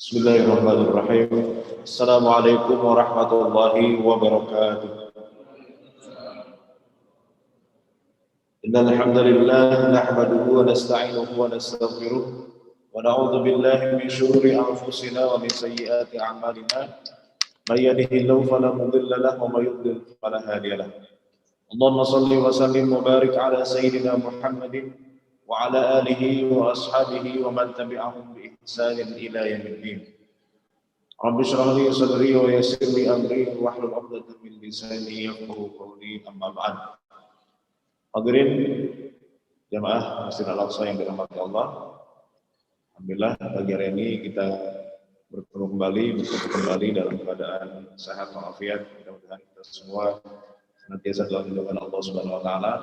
Bismillahirrahmanirrahim. Assalamualaikum warahmatullahi wabarakatuh. Innal hamdalillah nahmaduhu wa nasta'inuhu wa nastaghfiruh wa na'udzu billahi min shururi anfusina wa min sayyiati a'malina. May yahdihillahu fala mudilla lahu wa may yudlil fala hadiya lahu. Allahumma shalli wa sallim wa barik ala sayyidina Muhammadin wa ala alihi wa ashabihi wa man tabi'ahum bi ihsanin ila yaumiddin. Rabbi shrah li sadri wa yassir li amri wahlul 'uqdatam min lisani yafqahu qawli, amma ba'd. Hadirin jamaah Masjid Al-Aqsa yang dirahmati Allah. Alhamdulillah pagi hari ini kita bertemu kembali dalam keadaan sehat walafiat. Mudah-mudahan kita semua senantiasa dalam lindungan Allah Subhanahu wa taala.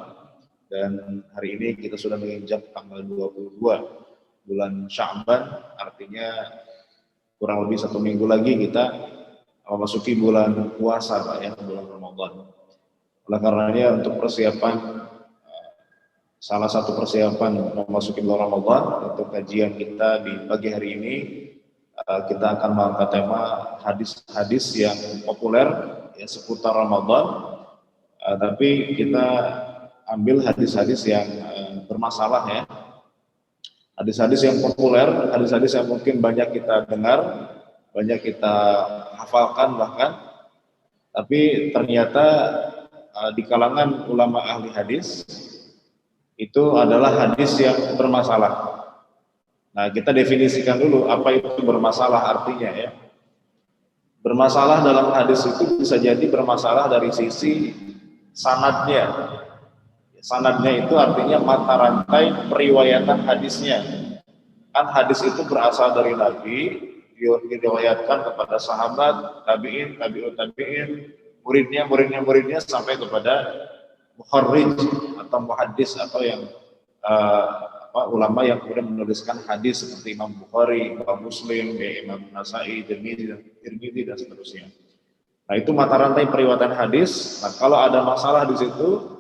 Dan hari ini kita sudah menginjak tanggal 22 bulan Sya'ban, artinya kurang lebih 1 minggu lagi kita memasuki bulan puasa, Pak, ya, bulan Ramadan. Oleh karenanya untuk persiapan, salah satu persiapan memasuki bulan Ramadan, untuk kajian kita di pagi hari ini, kita akan mengangkat tema hadis-hadis yang populer ya, seputar Ramadan, tapi kita ambil hadis-hadis yang bermasalah, ya. Hadis-hadis yang populer, hadis-hadis yang mungkin banyak kita dengar, banyak kita hafalkan bahkan, tapi ternyata di kalangan ulama ahli hadis itu adalah hadis yang bermasalah. Nah, kita definisikan dulu apa itu bermasalah artinya, ya. Bermasalah dalam hadis itu bisa jadi bermasalah dari sisi sanadnya. Sanadnya itu artinya mata rantai periwayatan hadisnya. Kan hadis itu berasal dari Nabi, diriwayatkan kepada sahabat, tabi'in, tabi'ut tabi'in, muridnya sampai kepada mukharrij atau muhaddis atau yang ulama yang kemudian menuliskan hadis seperti Imam Bukhari, Imam Muslim, Imam Nasa'i, Tirmidzi dan seterusnya. Nah, itu mata rantai periwayatan hadis. Nah, kalau ada masalah di situ,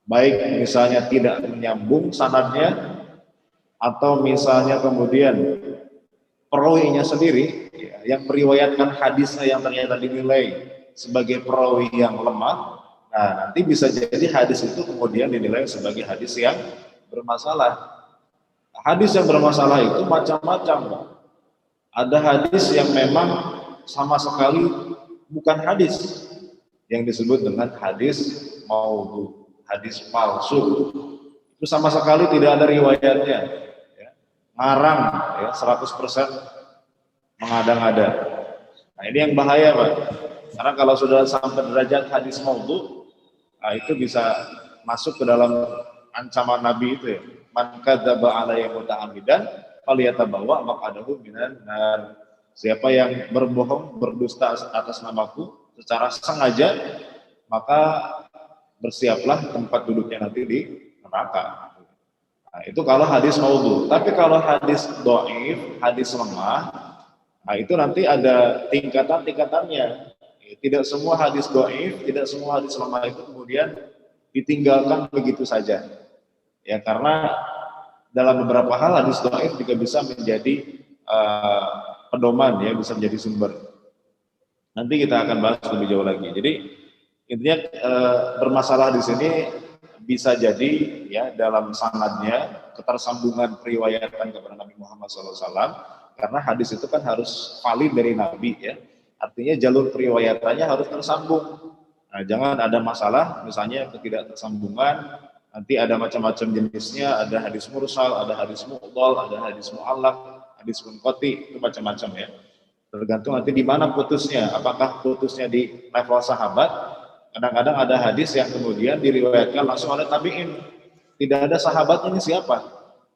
baik misalnya tidak menyambung sanadnya, atau misalnya kemudian perawinya sendiri ya, yang meriwayatkan hadisnya yang ternyata dinilai sebagai perawi yang lemah, nah nanti bisa jadi hadis itu kemudian dinilai sebagai hadis yang bermasalah. Hadis yang bermasalah itu macam-macam, Pak. Ada hadis yang memang sama sekali bukan hadis, yang disebut dengan hadis maudhu, hadis palsu. Itu sama sekali tidak ada riwayatnya, ya. Ngarang, ya, 100% mengada-ngada. Nah, ini yang bahaya, Pak. Karena kalau sudah sampai derajat hadis maudhu, nah, itu bisa masuk ke dalam ancaman Nabi itu, ya. Man kadzdzaba alayya muta'ammidan falyatabawwa maq'adahu minan nar. Siapa yang berbohong, berdusta atas namaku secara sengaja, maka bersiaplah tempat duduknya nanti di neraka. Nah, itu kalau hadis maudhu. Tapi kalau hadis dhaif, hadis lemah, nah itu nanti ada tingkatan-tingkatannya. Tidak semua hadis dhaif, tidak semua hadis lemah itu kemudian ditinggalkan begitu saja. Ya, karena dalam beberapa hal hadis dhaif juga bisa menjadi pedoman, ya, bisa menjadi sumber. Nanti kita akan bahas lebih jauh lagi. Jadi intinya bermasalah di sini bisa jadi, ya, dalam sanadnya, ketersambungan periwayatan kepada Nabi Muhammad SAW, karena hadis itu kan harus valid dari Nabi, ya. Artinya jalur periwayatannya harus tersambung. Nah, jangan ada masalah, misalnya ketidaktersambungan, nanti ada macam-macam jenisnya, ada hadis mursal, ada hadis mu'dhal, ada hadis mu'allaq, hadis munqati, itu macam-macam, ya. Tergantung nanti di mana putusnya, apakah putusnya di level sahabat. Kadang-kadang ada hadis yang kemudian diriwayatkan langsung oleh tabi'in, tidak ada sahabatnya, ini siapa?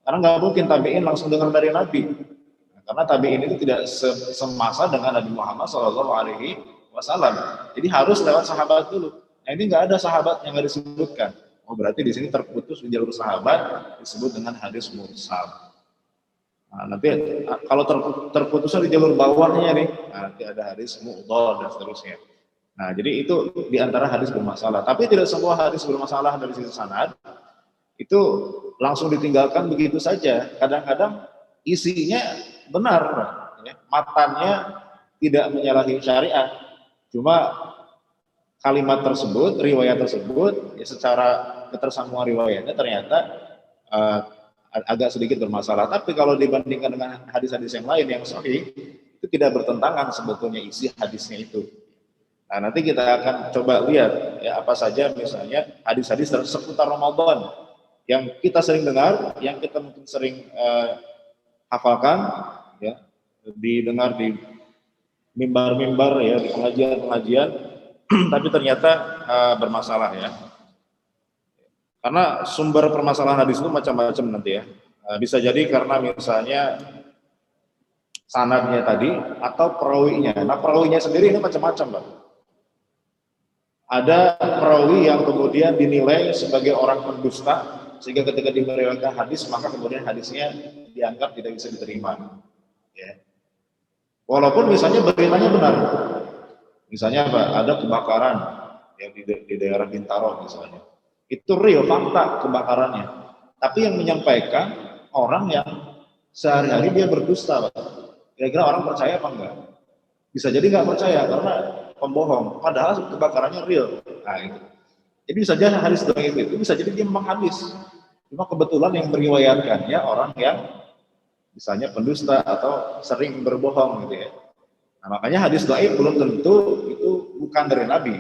Karena nggak mungkin tabi'in langsung dengar dari Nabi, karena tabi'in itu tidak semasa dengan Nabi Muhammad SAW. Jadi harus lewat sahabat dulu. Nah, ini nggak ada sahabat yang nggak disebutkan. Oh, berarti di sini terputus di jalur sahabat, disebut dengan hadis mursal. Nah, nanti kalau terputusnya di jalur bawahnya nih, nanti ada hadis mu'dhal dan seterusnya. Nah, jadi itu diantara hadis bermasalah. Tapi tidak semua hadis bermasalah dari sisi sanad itu langsung ditinggalkan begitu saja. Kadang-kadang isinya benar, ya, matannya tidak menyalahi syariat, cuma kalimat tersebut, riwayat tersebut, ya secara ketersambungan riwayatnya ternyata agak sedikit bermasalah. Tapi kalau dibandingkan dengan hadis-hadis yang lain yang sahih, itu tidak bertentangan sebetulnya isi hadisnya itu. Nah, nanti kita akan coba lihat ya apa saja misalnya hadis-hadis seputar Ramadan yang kita sering dengar, yang kita mungkin sering hafalkan, ya, didengar di mimbar-mimbar ya, di pengajian-pengajian, tapi ternyata bermasalah ya. Karena sumber permasalahan hadis itu macam-macam nanti ya. Bisa jadi karena misalnya sanadnya tadi atau perawinya. Nah, perawinya sendiri ini macam-macam, Pak. Ada perawi yang kemudian dinilai sebagai orang pendusta, sehingga ketika dimeriwayatkan hadis, maka kemudian hadisnya dianggap tidak bisa diterima. Ya. Walaupun misalnya beritanya benar. Misalnya apa? Ada kebakaran yang di daerah Bintaro misalnya. Itu real, fakta kebakarannya. Tapi yang menyampaikan orang yang sehari-hari dia berdusta. Kira-kira orang percaya apa enggak? Bisa jadi nggak percaya karena pembohong. Padahal kebakarannya real. Nah, itu. Jadi bisa jadi hadis dhaif itu bisa jadi dia memang hadis. Cuma kebetulan yang meriwayatkannya orang yang misalnya pendusta atau sering berbohong gitu ya. Nah, makanya hadis dhaif belum tentu itu bukan dari Nabi.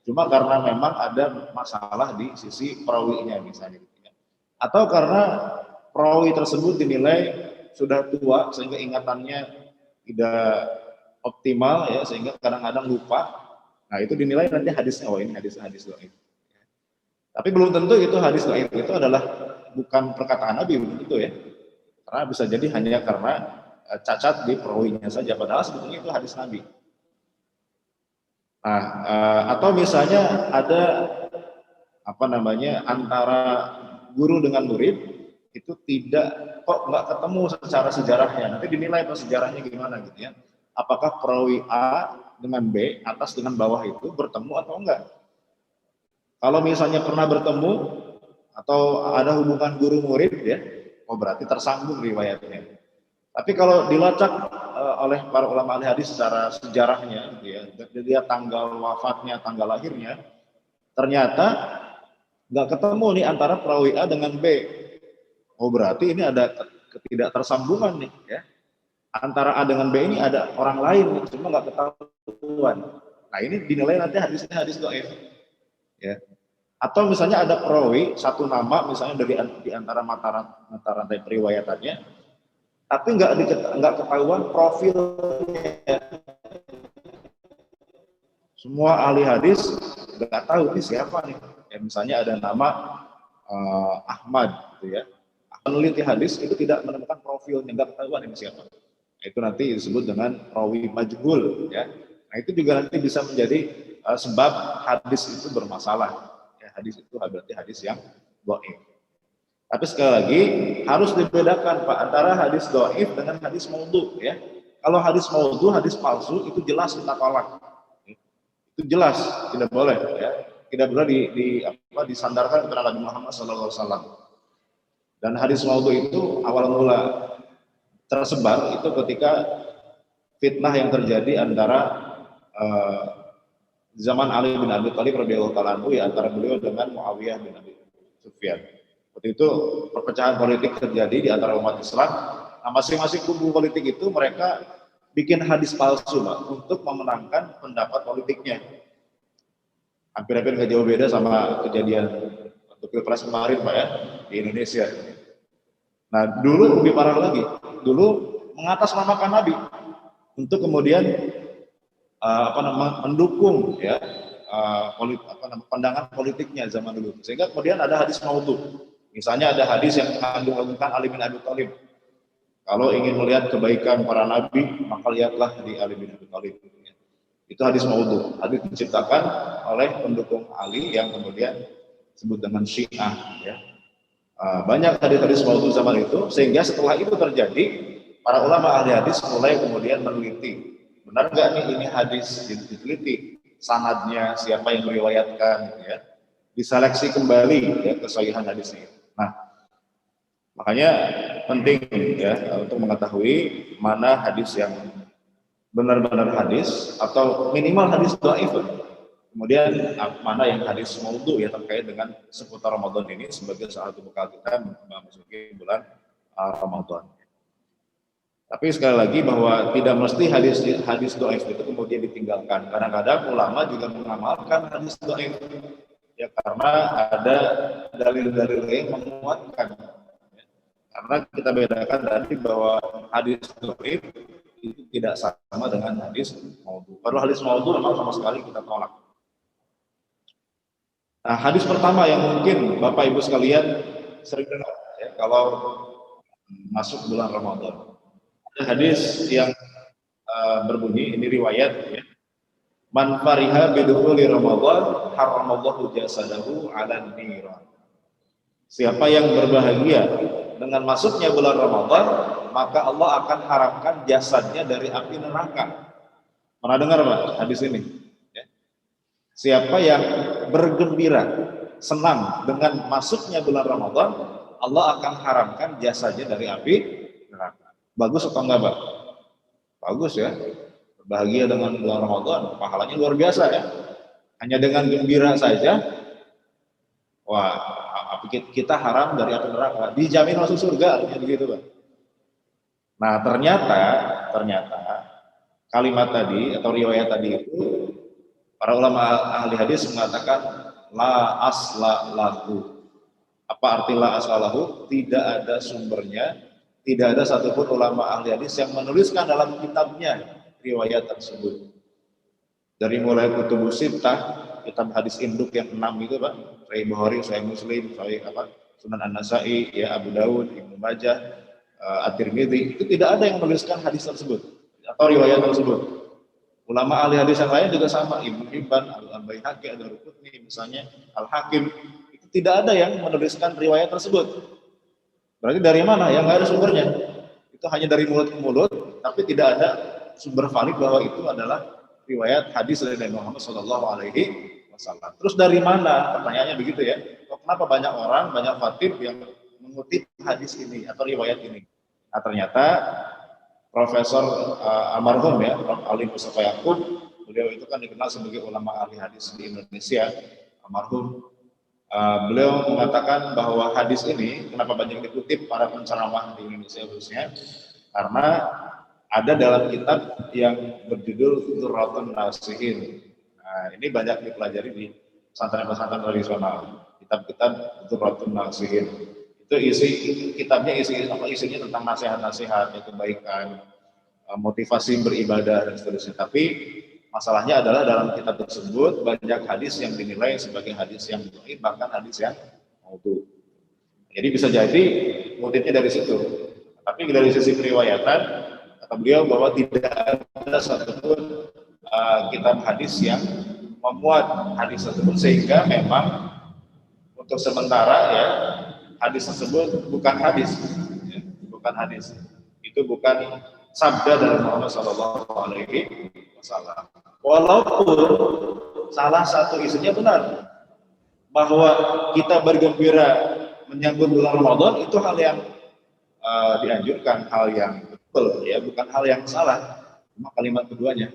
Cuma karena memang ada masalah di sisi perawinya misalnya, atau karena perawi tersebut dinilai sudah tua sehingga ingatannya tidak optimal ya, sehingga kadang-kadang lupa. Nah, itu dinilai nanti hadisnya, oh ini hadis dhaif. Tapi belum tentu itu hadis dhaif itu adalah bukan perkataan Nabi, belum tentu ya. Karena bisa jadi hanya karena cacat di perawinya saja, padahal sebetulnya itu hadis Nabi. Nah, atau misalnya ada apa namanya antara guru dengan murid itu kok nggak ketemu secara sejarahnya. Nanti dinilai sejarahnya gimana gitu ya. Apakah perawi A dengan B atas dengan bawah itu bertemu atau enggak? Kalau misalnya pernah bertemu atau ada hubungan guru murid ya, oh berarti tersambung riwayatnya. Tapi kalau dilacak oleh para ulama ahli hadis secara sejarahnya, ya, dia tanggal wafatnya, tanggal lahirnya, ternyata nggak ketemu nih antara perawi A dengan B. Oh berarti ini ada ketidaktersambungan nih, ya. Antara A dengan B ini ada orang lain, cuma nggak ketahuan. Nah ini dinilai nanti hadisnya hadis dhaif, ya. Atau misalnya ada perawi satu nama, misalnya di antara mata rantai periwayatannya. Tapi nggak ketahuan profilnya. Semua ahli hadis nggak tahu ini siapa nih. Ya, misalnya ada nama Ahmad, gitu ya. Peneliti hadis itu tidak menemukan profilnya, nggak ketahuan ini siapa. Itu nanti disebut dengan rawi majhul, ya. Nah itu juga nanti bisa menjadi sebab hadis itu bermasalah. Ya, hadis itu berarti hadis yang dhaif. Tapi sekali lagi harus dibedakan Pak antara hadis dhaif dengan hadis maudhu ya. Kalau hadis maudhu, hadis palsu itu jelas kita tolak. Itu jelas tidak boleh ya. Tidak boleh disandarkan kepada Nabi Muhammad SAW. Dan hadis maudhu itu awal mula tersebar itu ketika fitnah yang terjadi antara zaman Ali bin Abi Thalib radhiyallahu ta'ala anhu ya, antara beliau dengan Muawiyah bin Abi Sufyan. Waktu itu perpecahan politik terjadi di antara umat Islam. Nah, masing-masing kubu politik itu mereka bikin hadis palsu, Pak, untuk memenangkan pendapat politiknya. Hampir-hampir nggak jauh beda sama kejadian untuk Pilpres kemarin, Pak ya, di Indonesia. Nah, dulu lebih parah lagi. Dulu mengatasnamakan Nabi untuk kemudian mendukung ya pandangan politiknya zaman dulu. Sehingga kemudian ada hadis maudhu. Misalnya ada hadis yang mengagungkan Ali bin Abi Thalib. Kalau ingin melihat kebaikan para nabi, maka lihatlah di Ali bin Abi Thalib. Itu hadis maudhu. Hadis diciptakan oleh pendukung Ali yang kemudian disebut dengan Syiah. Ya. Banyak hadis-hadis maudhu zaman itu, sehingga setelah itu terjadi, para ulama ahli hadis mulai kemudian meneliti. Benar nggak nih ini hadis diteliti? Sanadnya, siapa yang meriwayatkan, ya. Diseleksi kembali ya kesahihan hadisnya. Nah, makanya penting ya untuk mengetahui mana hadis yang benar-benar hadis atau minimal hadis dhaif. Kemudian mana yang hadis maudhu ya terkait dengan seputar Ramadan ini sebagai salah satu bekal kita memasuki bulan Ramadan. Tapi sekali lagi bahwa tidak mesti hadis dhaif itu kemudian ditinggalkan. Kadang-kadang ulama juga mengamalkan hadis dhaif ya karena ada dalil-dalil yang menguatkan. Karena kita bedakan tadi bahwa hadis dhaif itu tidak sama dengan hadis maudhu. Kalau hadis maudhu memang sama sekali kita tolak. Nah, hadis pertama yang mungkin Bapak Ibu sekalian sering dengar ya, kalau masuk bulan Ramadan. Ada hadis yang berbunyi, ini riwayat ya. Man fariha bidukhuli Ramadan haramallahu jasadahu 'alan niran. Siapa yang berbahagia dengan masuknya bulan Ramadan, maka Allah akan haramkan jasadnya dari api neraka. Pernah dengar Pak hadis ini? Ya. Siapa yang bergembira, senang dengan masuknya bulan Ramadan, Allah akan haramkan jasadnya dari api neraka. Bagus atau enggak Pak? Bagus ya. Berbahagia dengan bulan Ramadan, pahalanya luar biasa ya. Hanya dengan gembira saja, wah kita haram dari api neraka, dijamin masuk surga, artinya begitu Pak. Nah ternyata kalimat tadi atau riwayat tadi itu para ulama ahli hadis mengatakan la asla lahu. Apa arti la asla lahu? Tidak ada sumbernya, tidak ada satupun ulama ahli hadis yang menuliskan dalam kitabnya riwayat tersebut. Dari mulai kutubus sittah, kitab hadis induk yang 6 itu Pak, Sahih Bukhari, Sahih Muslim, Sahih Sunan An-Nasa'i, ya Abu Dawud, Ibnu Majah, At-Tirmidzi, itu tidak ada yang menuliskan hadis tersebut atau riwayat tersebut. Ulama ahli hadis yang lain juga sama, Ibnu Hibban, Al-Baihaqi, Ad-Darqutni, misalnya Al-Hakim, itu tidak ada yang menuliskan riwayat tersebut. Berarti dari mana? Yang nggak ada sumbernya. Itu hanya dari mulut ke mulut, tapi tidak ada sumber valid bahwa itu adalah riwayat hadis dari Nabi Muhammad SAW. Terus dari mana? Pertanyaannya begitu ya. Kenapa banyak orang, banyak khatib yang mengutip hadis ini atau riwayat ini? Nah, ternyata Profesor almarhum ya, Prof. Ali Mustafa Yaqub, beliau itu kan dikenal sebagai ulama ahli hadis di Indonesia, almarhum. Beliau mengatakan bahwa hadis ini kenapa banyak dikutip para penceramah di Indonesia khususnya, karena ada dalam kitab yang berjudul Durratun Nasihin. Nah, ini banyak dipelajari di pesantren-pesantren tradisional. Kitab-kitab Durratun Nasihin. Itu isinya tentang nasihat-nasihat, kebaikan, motivasi beribadah dan seterusnya. Tapi masalahnya adalah dalam kitab tersebut banyak hadis yang dinilai sebagai hadis yang dhaif, bahkan hadis yang maudhu. Jadi bisa jadi motifnya dari situ. Tapi dari sisi periwayatan, kata beliau bahwa tidak ada satupun kitab hadis yang memuat hadis tersebut, sehingga memang untuk sementara ya hadis tersebut bukan hadis, ya, bukan hadis. Itu bukan sabda dari Muhammad SAW. Walaupun salah satu isinya benar, bahwa kita bergembira menyambut bulan Ramadan itu hal yang dianjurkan, hal yang betul, ya, bukan hal yang salah. Cuma kalimat keduanya,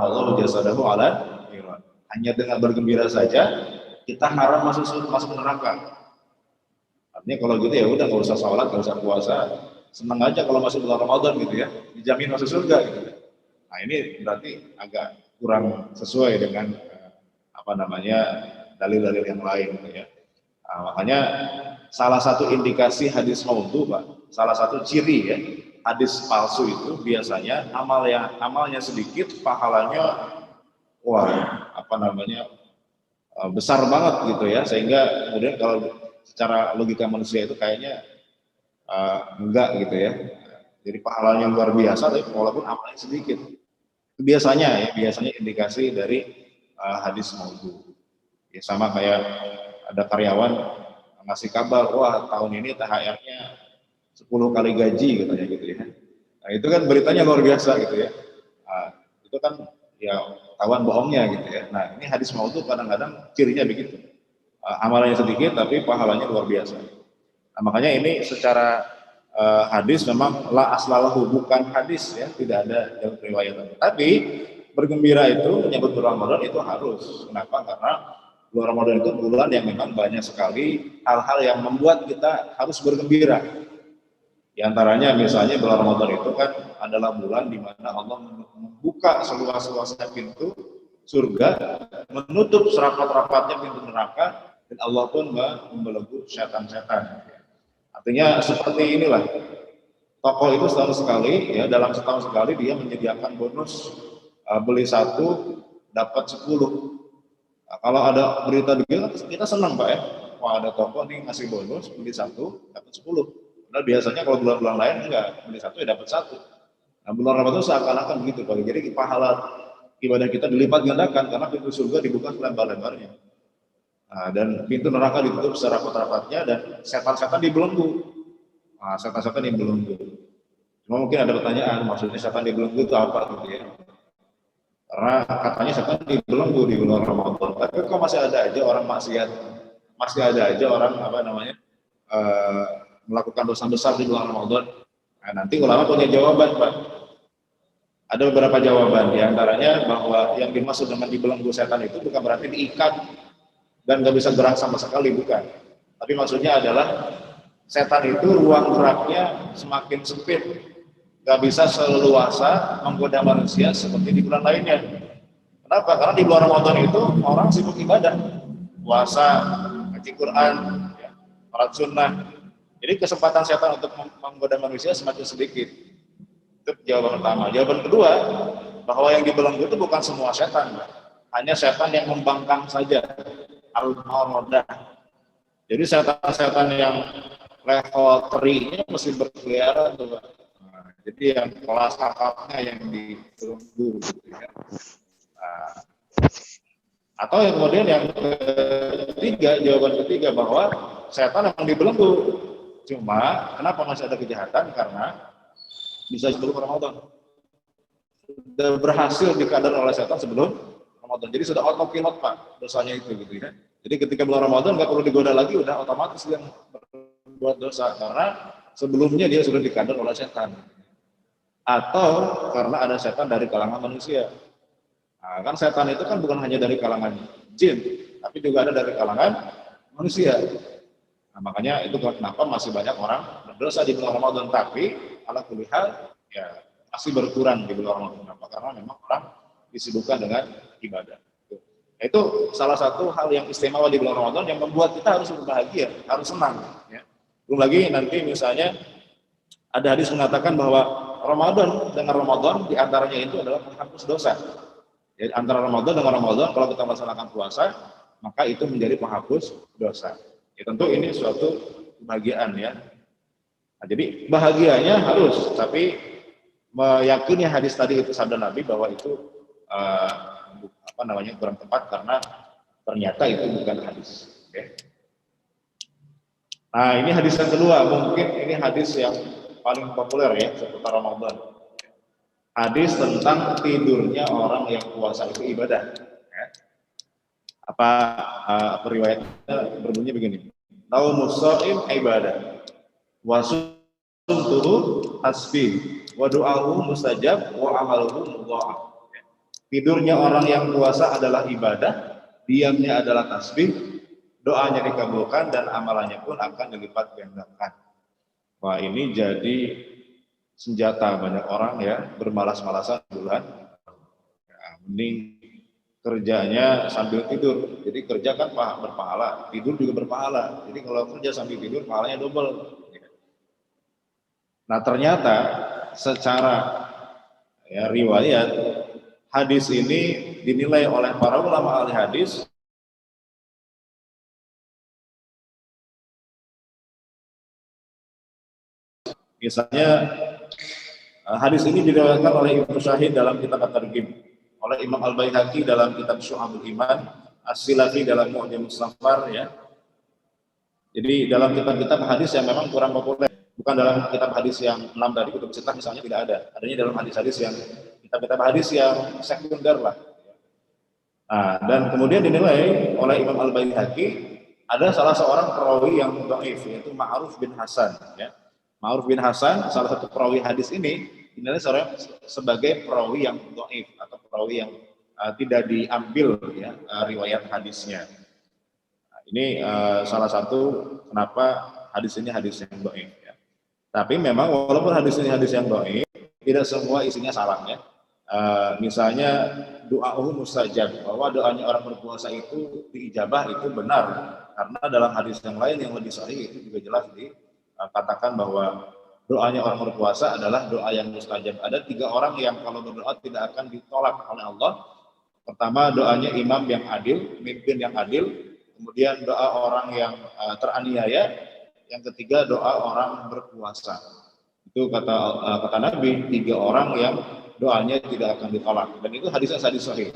Allah jasadahu 'alan niran. Hanya dengan bergembira saja kita haram masuk neraka. Artinya kalau gitu ya udah nggak usah sholat, nggak usah puasa, senang aja kalau masuk bulan Ramadan gitu ya, dijamin masuk surga gitu. Nah ini berarti agak kurang sesuai dengan dalil-dalil yang lain gitu ya. Nah, makanya salah satu indikasi hadis maudhu Pak, salah satu ciri ya hadis palsu itu biasanya amalnya sedikit, pahalanya besar banget gitu ya, sehingga kemudian kalau secara logika manusia itu kayaknya enggak gitu ya. Jadi pahalanya luar biasa, tapi walaupun amalnya sedikit. Biasanya indikasi dari hadis maudhu. Ya sama kayak ada karyawan ngasih kabar, wah tahun ini THR-nya 10 kali gaji katanya gitu ya. Nah itu kan beritanya luar biasa gitu ya. Itu kan ya kawan bohongnya gitu ya. Nah ini hadis maudhu kadang-kadang cirinya begitu. Amalannya sedikit tapi pahalanya luar biasa. Nah, makanya ini secara hadis memang la aslalahu, bukan hadis ya, tidak ada dalam riwayat. Tapi bergembira itu menyambut bulan Ramadan itu harus. Kenapa? Karena bulan Ramadan itu bulan yang memang banyak sekali hal-hal yang membuat kita harus bergembira. Di antaranya misalnya bulan Ramadan itu kan adalah bulan di mana Allah membuka seluas-luasnya pintu surga, menutup serapat-rapatnya pintu neraka, dan Allah pun membelenggu setan-setan. Artinya seperti inilah, toko itu setahun sekali, ya dalam setahun sekali dia menyediakan bonus beli satu dapat 10. Nah, kalau ada berita begitu kita senang Pak ya, wah ada toko nih ngasih bonus beli satu dapat 10. Nah biasanya kalau bulan-bulan lain enggak, beli satu ya dapat satu. Nah bulan Ramadan seakan-akan begitu Pak, jadi pahala ibadah kita dilipat gandakan karena pintu surga dibuka selebar-lebarnya. Nah, dan pintu neraka ditutup serapat-rapatnya dan setan-setan dibelenggu. Nah, setan-setan dibelenggu. Cuma mungkin ada pertanyaan, maksudnya setan dibelenggu itu apa gitu ya? Karena katanya setan dibelenggu di bulan Ramadan. Tapi kok masih ada aja orang maksiat, masih ada aja orang melakukan dosa besar di bulan Ramadan. Nah, nanti ulama punya jawaban Pak. Ada beberapa jawaban, diantaranya bahwa yang dimaksud dengan dibelenggu setan itu bukan berarti diikat dan nggak bisa gerak sama sekali, bukan. Tapi maksudnya adalah setan itu ruang geraknya semakin sempit, nggak bisa seleluasa menggoda manusia seperti di bulan lainnya. Kenapa? Karena di bulan Ramadan itu orang sibuk ibadah, puasa, ngaji Quran, ya, sholat sunnah. Jadi kesempatan setan untuk menggoda manusia semakin sedikit. Itu jawaban pertama. Jawaban kedua, bahwa yang dibelenggu itu bukan semua setan, hanya setan yang membangkang saja. Al-Marodah. Jadi setan-setan yang level 3-nya mesti berkeliaran tuh. Nah, jadi yang kelas kakapnya yang dibelenggu gitu ya. Nah, atau yang kemudian yang ketiga, jawaban ketiga bahwa setan memang dibelenggu. Cuma kenapa masih ada kejahatan? Karena bisa sebelum Ramadan. Sudah berhasil dikadar oleh setan sebelum Ramadan. Jadi sudah autopilot Pak dosanya itu gitu ya. Jadi ketika bulan Ramadan nggak perlu digoda lagi, udah otomatis yang berbuat dosa karena sebelumnya dia sudah dikadar oleh setan. Atau karena ada setan dari kalangan manusia. Nah, kan setan itu kan bukan hanya dari kalangan jin, tapi juga ada dari kalangan manusia. Nah, makanya itu kenapa masih banyak orang berdosa di bulan Ramadan, tapi ala kulli hal ya masih berkurang di bulan Ramadan. Kenapa? Karena memang orang disibukkan dengan ibadah. Itu salah satu hal yang istimewa di bulan Ramadan yang membuat kita harus berbahagia, harus senang. Ya. Belum lagi nanti misalnya ada hadis mengatakan bahwa Ramadan dengan Ramadan diantaranya itu adalah penghapus dosa. Jadi antara Ramadan dengan Ramadan kalau kita melaksanakan puasa maka itu menjadi penghapus dosa. Ya tentu ini suatu kebahagiaan ya. Nah, jadi bahagianya harus, tapi meyakini hadis tadi itu sabda Nabi bahwa itu kurang tepat karena ternyata itu bukan hadis. Okay. Nah ini hadis yang kedua, mungkin ini hadis yang paling populer ya seputar Ramadan. Hadis tentang tidurnya orang yang puasa itu ibadah. Ya. Riwayatnya berbunyi begini. Naumus shaim ibadah. Wa sumtuhu tasbih. Wa du'ahu mustajab wa amaluhu mudha'af. Tidurnya orang yang puasa adalah ibadah, diamnya adalah tasbih, doanya dikabulkan dan amalannya pun akan dilipat gandakan. Wah, ini jadi senjata banyak orang ya, bermalas-malasan bulan. Ya, mending kerjanya sambil tidur. Jadi kerja kan berpahala, tidur juga berpahala. Jadi kalau kerja sambil tidur pahalanya double. Nah, ternyata secara ya, riwayat hadis ini dinilai oleh para ulama ahli hadis misalnya hadis ini diriwayatkan oleh Ibnu Syahid dalam kitab At-Targhib, oleh Imam Al-Baihaqi dalam kitab Syu'abul Iman, As-Silafi dalam Mu'jamuz Safar ya. Jadi dalam kitab-kitab hadis yang memang kurang populer, bukan dalam kitab hadis yang 6 tadi kutub sittah misalnya tidak ada. Adanya dalam hadis-hadis yang kitab-kitab hadis yang sekunder lah. Nah, dan kemudian dinilai oleh Imam Al-Baihaqi ada salah seorang perawi yang dhaif yaitu Ma'ruf bin Hasan ya. Ma'ruf bin Hasan, salah satu perawi hadis ini dinilai sebagai perawi yang dhaif atau perawi yang tidak diambil ya riwayat hadisnya. Nah, ini salah satu kenapa hadis ini hadis yang dhaif ya. Tapi memang walaupun hadis ini hadis yang dhaif, tidak semua isinya salah ya. Misalnya doa'uhu mustajab, bahwa doanya orang berpuasa itu diijabah itu benar, karena dalam hadis yang lain yang lebih sahih itu juga jelas dikatakan bahwa doanya orang berpuasa adalah doa yang mustajab. Ada 3 orang yang kalau berdoa tidak akan ditolak oleh Allah. Pertama, doanya imam yang adil, pemimpin yang adil. Kemudian doa orang yang teraniaya. Yang ketiga, doa orang berpuasa. Itu kata Nabi, 3 orang yang doanya tidak akan ditolak. Dan itu hadisnya hadis sahih.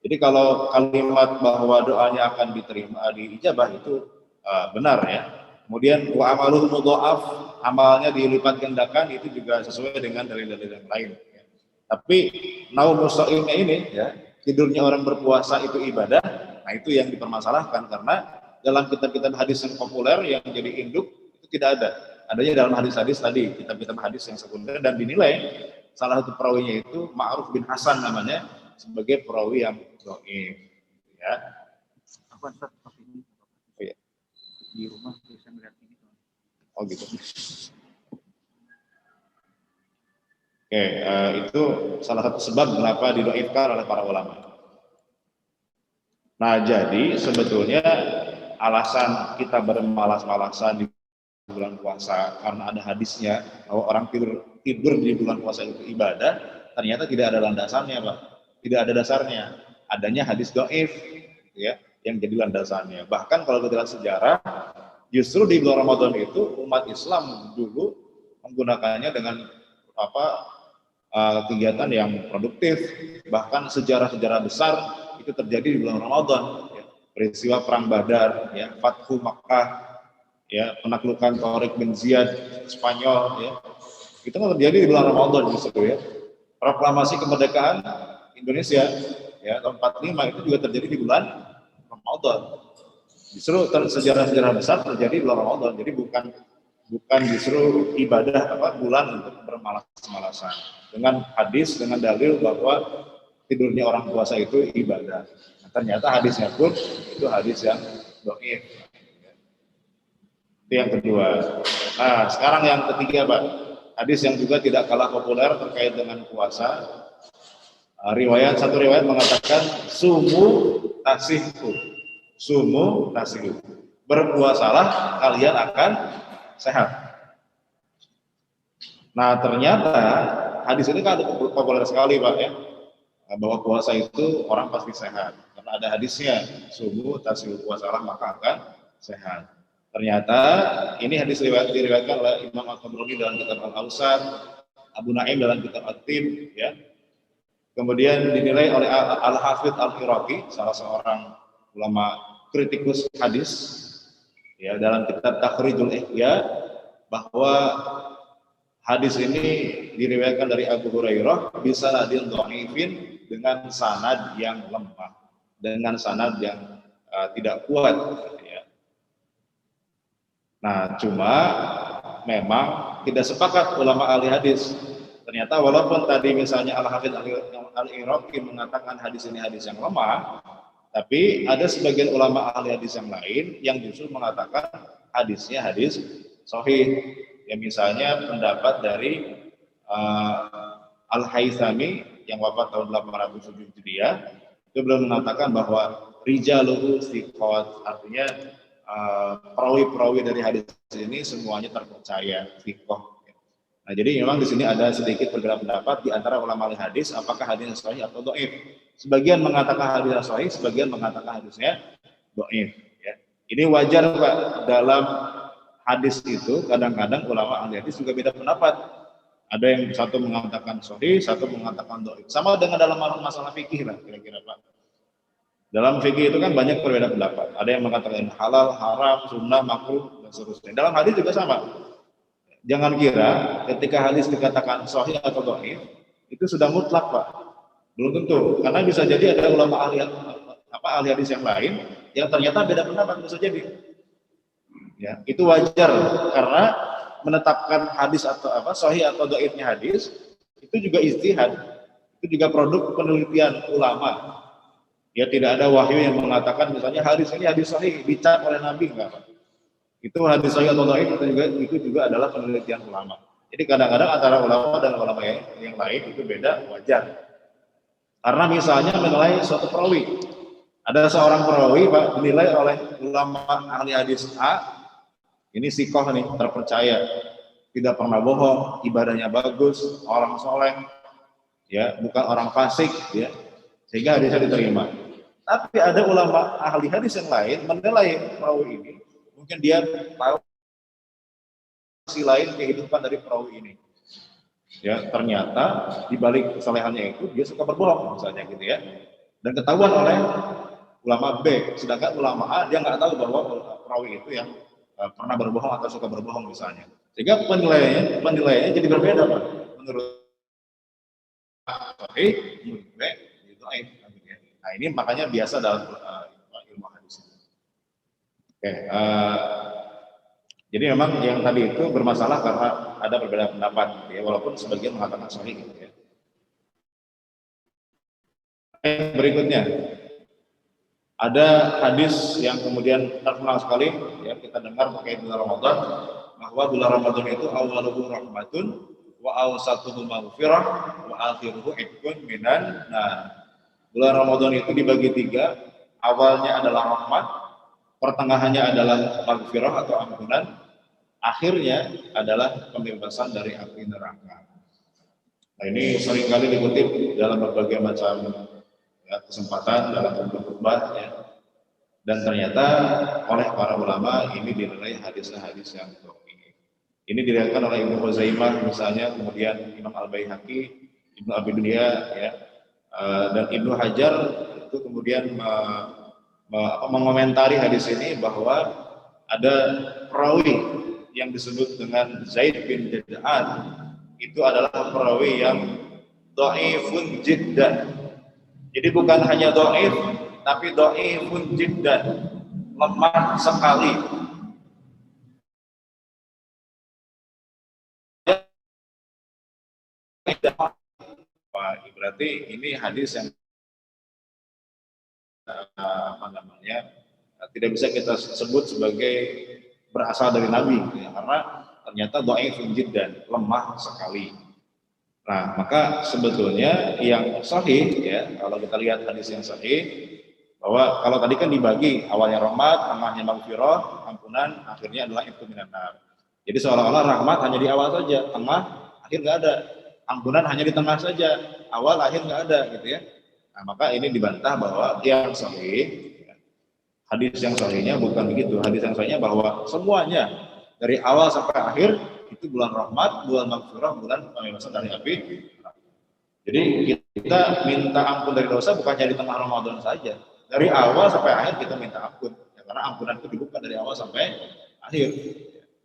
Jadi kalau kalimat bahwa doanya akan diterima, diijabah itu benar ya. Kemudian wa amaluhu mudha'af, amalnya dilipat gandakan, itu juga sesuai dengan dalil-dalil yang lain. Ya. Tapi naumul shaimnya ini ya, tidurnya orang berpuasa itu ibadah. Nah, itu yang dipermasalahkan karena dalam kitab-kitab hadis yang populer yang jadi induk itu tidak ada. Adanya dalam hadis-hadis tadi, kitab-kitab hadis yang sekunder, dan dinilai salah satu perawinya itu Ma'ruf bin Hasan namanya sebagai perawi yang dhaif. Ya. Apa Ustaz? Di rumah bisa melihat ini. Oh gitu. Oke, itu salah satu sebab mengapa didhaifkan oleh para ulama. Nah, jadi sebetulnya alasan kita bermalas-malasan di bulan puasa karena ada hadisnya bahwa orang tidur di bulan puasa itu ibadah, ternyata tidak ada landasannya, Pak. Tidak ada dasarnya. Adanya hadis dhaif, ya, yang jadi landasannya. Bahkan kalau kita lihat sejarah, justru di bulan Ramadan itu umat Islam dulu menggunakannya dengan kegiatan yang produktif. Bahkan sejarah-sejarah besar itu terjadi di bulan Ramadan. Ya. Peristiwa Perang Badar, ya, Fathu Makkah, ya, penaklukan Tariq bin Ziyad Spanyol, ya, itu kan terjadi di bulan Ramadan justru ya. Proklamasi kemerdekaan Indonesia ya tahun 45 itu juga terjadi di bulan Ramadan. Justru sejarah-sejarah besar terjadi di bulan Ramadan. Jadi bukan justru ibadah bulan untuk bermalas-malasan. Dengan hadis, dengan dalil bahwa tidurnya orang puasa itu ibadah. Nah, ternyata hadisnya pun itu hadis yang dhaif. Itu yang kedua. Nah, sekarang yang ketiga, Pak. Hadis yang juga tidak kalah populer terkait dengan puasa. Satu riwayat mengatakan sumu tasihu. Sumu tasihu. Berpuasalah kalian akan sehat. Nah, ternyata hadis ini kan populer sekali, Pak ya. Bahwa puasa itu orang pasti sehat. Karena ada hadisnya, sumu tasihu, puasalah maka akan sehat. Ternyata ini hadis diriwayatkan oleh Imam Al-Tabrani dalam kitab Al-Awsat, Abu Naim dalam kitab At-Tib, ya. Kemudian dinilai oleh Al-Hafidz Al-Iraqi, salah seorang ulama kritikus hadis, ya, dalam kitab Takhrijul Ihya, bahwa hadis ini diriwayatkan dari Abu Hurairah bisa hadis dhaifin dengan sanad yang lemah, dengan sanad yang tidak kuat. Nah, cuma memang tidak sepakat ulama ahli hadis. Ternyata walaupun tadi misalnya Al-Hafidz Al-Iraqi mengatakan hadis ini hadis yang lemah, tapi ada sebagian ulama ahli hadis yang lain yang justru mengatakan hadisnya hadis sahih. Ya, misalnya pendapat dari Al-Haythami yang wafat tahun 807 Hijriah, itu beliau mengatakan bahwa rijaluhu thiqat, artinya perawi-perawi dari hadis ini semuanya terpercaya, thiqah. Nah, jadi memang di sini ada sedikit perbedaan pendapat di antara ulama hadis apakah hadisnya sahih atau dhaif. Sebagian mengatakan hadisnya sahih, sebagian mengatakan hadisnya dhaif, ya. Ini wajar, Pak, dalam hadis itu kadang-kadang ulama ahli hadis juga beda pendapat. Ada yang satu mengatakan sahih, satu mengatakan dhaif. Sama dengan dalam masalah fikih lah kira-kira, Pak. Dalam fikih itu kan banyak perbedaan pendapat. Ada yang mengatakan halal, haram, sunnah, makruh, dan seterusnya. Dalam hadis juga sama. Jangan kira ketika hadis dikatakan sahih atau dhaif itu sudah mutlak, Pak. Belum tentu. Karena bisa jadi ada ulama ahli hadis yang lain yang ternyata beda pendapat, bisa jadi. Ya, itu wajar karena menetapkan hadis atau sahih atau dhaifnya hadis itu juga ijtihad, itu juga produk penelitian ulama. Ya, tidak ada wahyu yang mengatakan misalnya hadis ini hadis sahih dicap oleh Nabi, enggak. Itu hadis sahih atau dhaif itu juga adalah penelitian ulama. Jadi kadang-kadang antara ulama dan ulama yang lain itu beda, wajar. Karena misalnya menilai suatu perawi, ada seorang perawi Pak dinilai oleh ulama ahli hadis A, ini sikoh nih, terpercaya, tidak pernah bohong, ibadahnya bagus, orang soleh, ya, bukan orang fasik, ya, sehingga hadisnya diterima. Tapi ada ulama ahli hadis yang lain menilai perawi ini, mungkin dia tahu sisi lain kehidupan dari perawi ini. Ya, ternyata di balik kesalehannya itu dia suka berbohong misalnya gitu ya. Dan ketahuan oleh ulama B, sedangkan ulama A dia nggak tahu bahwa perawi itu yang pernah berbohong atau suka berbohong misalnya. Sehingga penilaiannya jadi berbeda Pak. Menurut sahih, menurut B itu dhaif. Nah, ini makanya biasa dalam ilmu hadis. Oke, jadi memang yang tadi itu bermasalah karena ada perbedaan pendapat, ya, walaupun sebagian mengatakan sahih. Gitu ya. Berikutnya, ada hadis yang kemudian terkenal sekali, ya, kita dengar terkait bulan Ramadan, bahwa bulan Ramadan itu awaluhu rahmatun, wa awsatuhu maghfirah, wa akhiruhu ikun minan. Nah, bulan Ramadan itu dibagi tiga, awalnya adalah rahmat, pertengahannya adalah maghfirah atau ampunan, akhirnya adalah pembebasan dari api neraka. Nah, ini seringkali dikutip dalam berbagai macam ya, kesempatan dalam khutbah ya. Dan ternyata oleh para ulama ini dinilai hadisnya hadis yang dhaif. Ini diriwayatkan oleh Ibnu Khuzaimah misalnya, kemudian Imam Al-Baihaqi, Ibnu Abi Dunya ya, dan Ibnu Hajar itu kemudian mengomentari hadis ini bahwa ada perawi yang disebut dengan Zaid bin Jad'an itu adalah perawi yang dhaifun jiddan. Jadi bukan hanya dhaif, tapi dhaifun jiddan, lemah sekali. Berarti ini hadis yang tidak bisa kita sebut sebagai berasal dari Nabi, ya, karena ternyata dhaifun jiddan, lemah sekali. Nah, maka sebetulnya yang sahih ya, kalau kita lihat hadis yang sahih, bahwa kalau tadi kan dibagi awalnya rahmat, tengahnya maghfirah, ampunan, akhirnya adalah itu minan nar. Jadi seolah-olah rahmat hanya di awal saja, tengah, akhir nggak ada. Ampunan hanya di tengah saja, awal akhir nggak ada gitu ya. Nah, maka ini dibantah bahwa yang sahih, hadis yang sahihnya bukan begitu. Hadis yang sahihnya bahwa semuanya dari awal sampai akhir itu bulan rahmat, bulan maghfirah, bulan pembebasan dari api. Jadi kita minta ampun dari dosa bukannya di tengah Ramadan saja. Dari awal sampai akhir kita minta ampun. Ya, karena ampunan itu dibuka dari awal sampai akhir.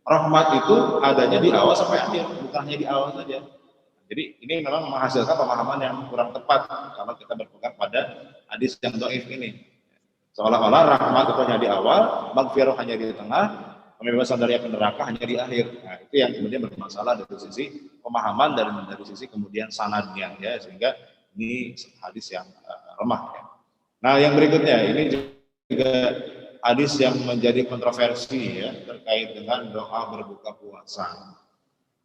Rahmat itu adanya di awal sampai akhir, bukan hanya di awal saja. Jadi ini memang menghasilkan pemahaman yang kurang tepat kalau kita berpegang pada hadis yang dhaif ini. Seolah-olah rahmat itu hanya di awal, maghfirah hanya di tengah, pembebasan dari api neraka hanya di akhir. Nah, itu yang kemudian bermasalah dari sisi pemahaman dan dari sisi kemudian sanadnya ya, sehingga ini hadis yang lemah ya. Nah, yang berikutnya ini juga hadis yang menjadi kontroversi ya, terkait dengan doa berbuka puasa.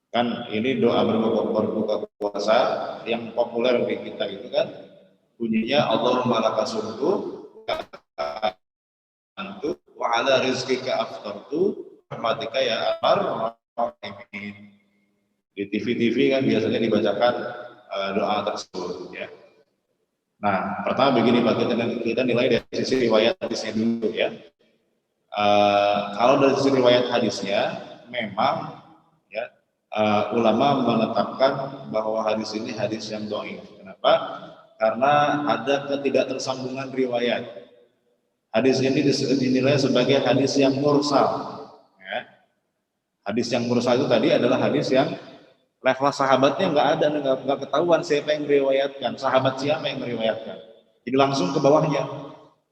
Kan ini doa berbuka puasa yang populer di kita itu kan bunyinya Allahumma lakasumtu antu wa ala rizqika aftartu rahmatika ya arhamar rahimin. Di TV kan biasanya dibacakan doa tersebut ya. Nah, pertama begini Pak, kita nilai dari sisi riwayat hadisnya dulu ya. Kalau dari sisi riwayat hadisnya memang ya ulama menetapkan bahwa hadis ini hadis yang dhaif. Kenapa? Karena ada ketidaktersambungan riwayat. Hadis ini dinilai sebagai hadis yang mursal. Ya. Hadis yang mursal itu tadi adalah hadis yang level sahabatnya nggak ada, nggak ketahuan siapa yang meriwayatkan, sahabat siapa yang meriwayatkan. Jadi langsung ke bawahnya.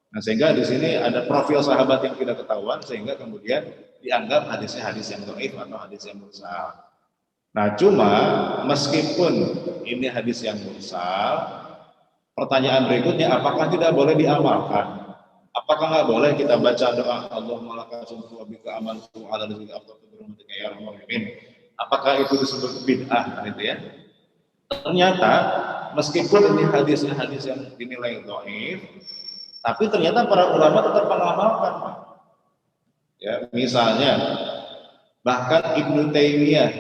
Nah, sehingga di sini ada profil sahabat yang tidak ketahuan, sehingga kemudian dianggap hadisnya hadis yang dhaif atau hadis yang mursal. Nah, cuma meskipun ini hadis yang mursal, pertanyaan berikutnya, apakah tidak boleh diamalkan? Apakah nggak boleh kita baca doa Allahumma laka sumtu wa bika amantu ala rizqika afdal birahmatika ya arhamar rahimin? Apakah itu disebut bid'ah gitu ya? Ternyata meskipun ini hadisnya hadis yang dinilai dhaif, tapi ternyata para ulama tetap mengamalkan. Ya, misalnya bahkan Ibnu Taimiyah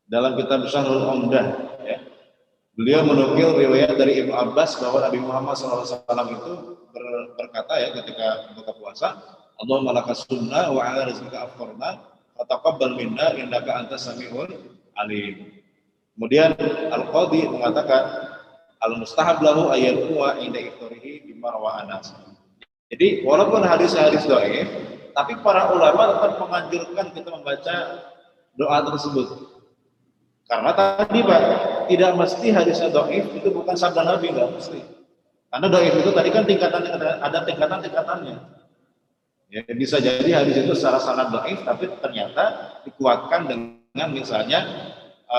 dalam kitab Syarhul Umdah, ya, beliau menukil riwayat dari Ibnu Abbas bahwa Nabi Muhammad SAW itu berkata ya ketika buka puasa, Allahumma lakas sunnah wa ala rizqika aftarna fataqabbal minna innaka antas samiul alim. Kemudian Al-Qadhi mengatakan al-mustahab lahu ayat wa inda iftarihi bima rawa Anas. Jadi walaupun hadis-hadis dhaif, tapi para ulama tetap menganjurkan kita membaca doa tersebut. Karena tadi Pak, tidak mesti hadisnya dhaif itu bukan sabda Nabi, enggak mesti. Karena dhaif itu tadi kan ada tingkatan-tingkatannya. Ya, bisa jadi hadis itu secara sanad dhaif tapi ternyata dikuatkan dengan misalnya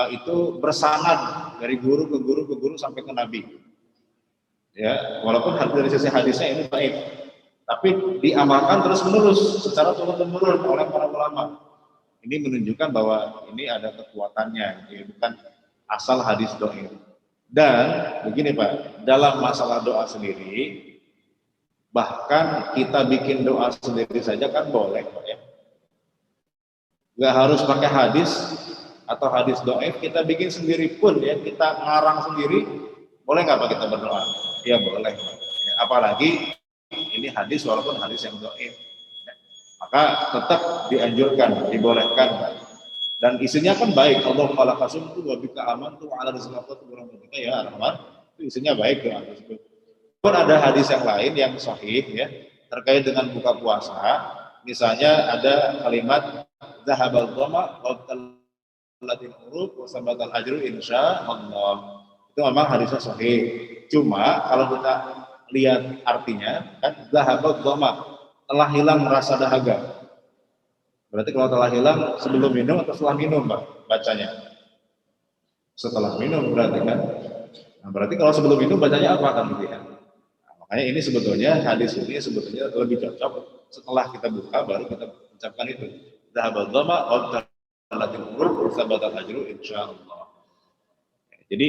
itu bersanad dari guru ke guru ke guru sampai ke Nabi. Ya, walaupun dari sisi hadisnya ini dhaif, tapi diamalkan terus menerus secara turun temurun oleh para ulama. Ini menunjukkan bahwa ini ada kekuatannya, ya, bukan asal hadis dhaif. Dan begini Pak, dalam masalah doa sendiri, bahkan kita bikin doa sendiri saja kan boleh Pak ya. Nggak harus pakai hadis atau hadis dhaif, kita bikin sendiri pun ya, kita ngarang sendiri, boleh nggak Pak kita berdoa? Ya boleh. Ya, apalagi ini hadis walaupun hadis yang dhaif, ya, maka tetap dianjurkan, dibolehkan. Dan isinya kan baik, Allahumma laka sumtu wa bika amantu ala rizqika birahmatika ya arhamar. Itu isinya baik doa tersebut. Pun ada hadis yang lain yang sahih ya terkait dengan buka puasa. Misalnya ada kalimat zahabal dhama wa talatil urub wa sabatal ajru insyaallah. Itu memang hadisnya sahih. Cuma kalau kita lihat artinya kan zahabal dhama, telah hilang rasa dahaga. Berarti kalau telah hilang sebelum minum atau setelah minum Pak bacanya? Setelah minum berarti kan. Nah, berarti kalau sebelum minum bacanya apa kan gitu ya? Nah, makanya ini sebetulnya hadis ini sebetulnya lebih cocok setelah kita buka baru kita ucapkan itu. Zahabal dhama wa talatil urub sabatal ajru insyaallah. Jadi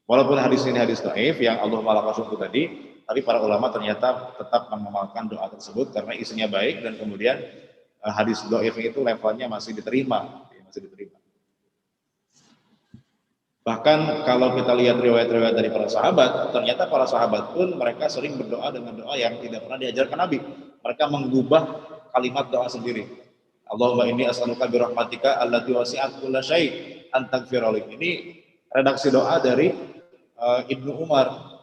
walaupun hadis ini hadis dhaif yang Allahumma laka sumtu tadi, tapi para ulama ternyata tetap mengamalkan doa tersebut karena isinya baik dan kemudian hadis dhaif itu levelnya masih diterima, masih diterima. Bahkan kalau kita lihat riwayat-riwayat dari para sahabat, ternyata para sahabat pun mereka sering berdoa dengan doa yang tidak pernah diajarkan Nabi. Mereka mengubah kalimat doa sendiri. Allahumma inni as'aluka bi rahmatika allati wasi'at kulla syai' an taghfira li. Ini redaksi doa dari Ibnu Umar.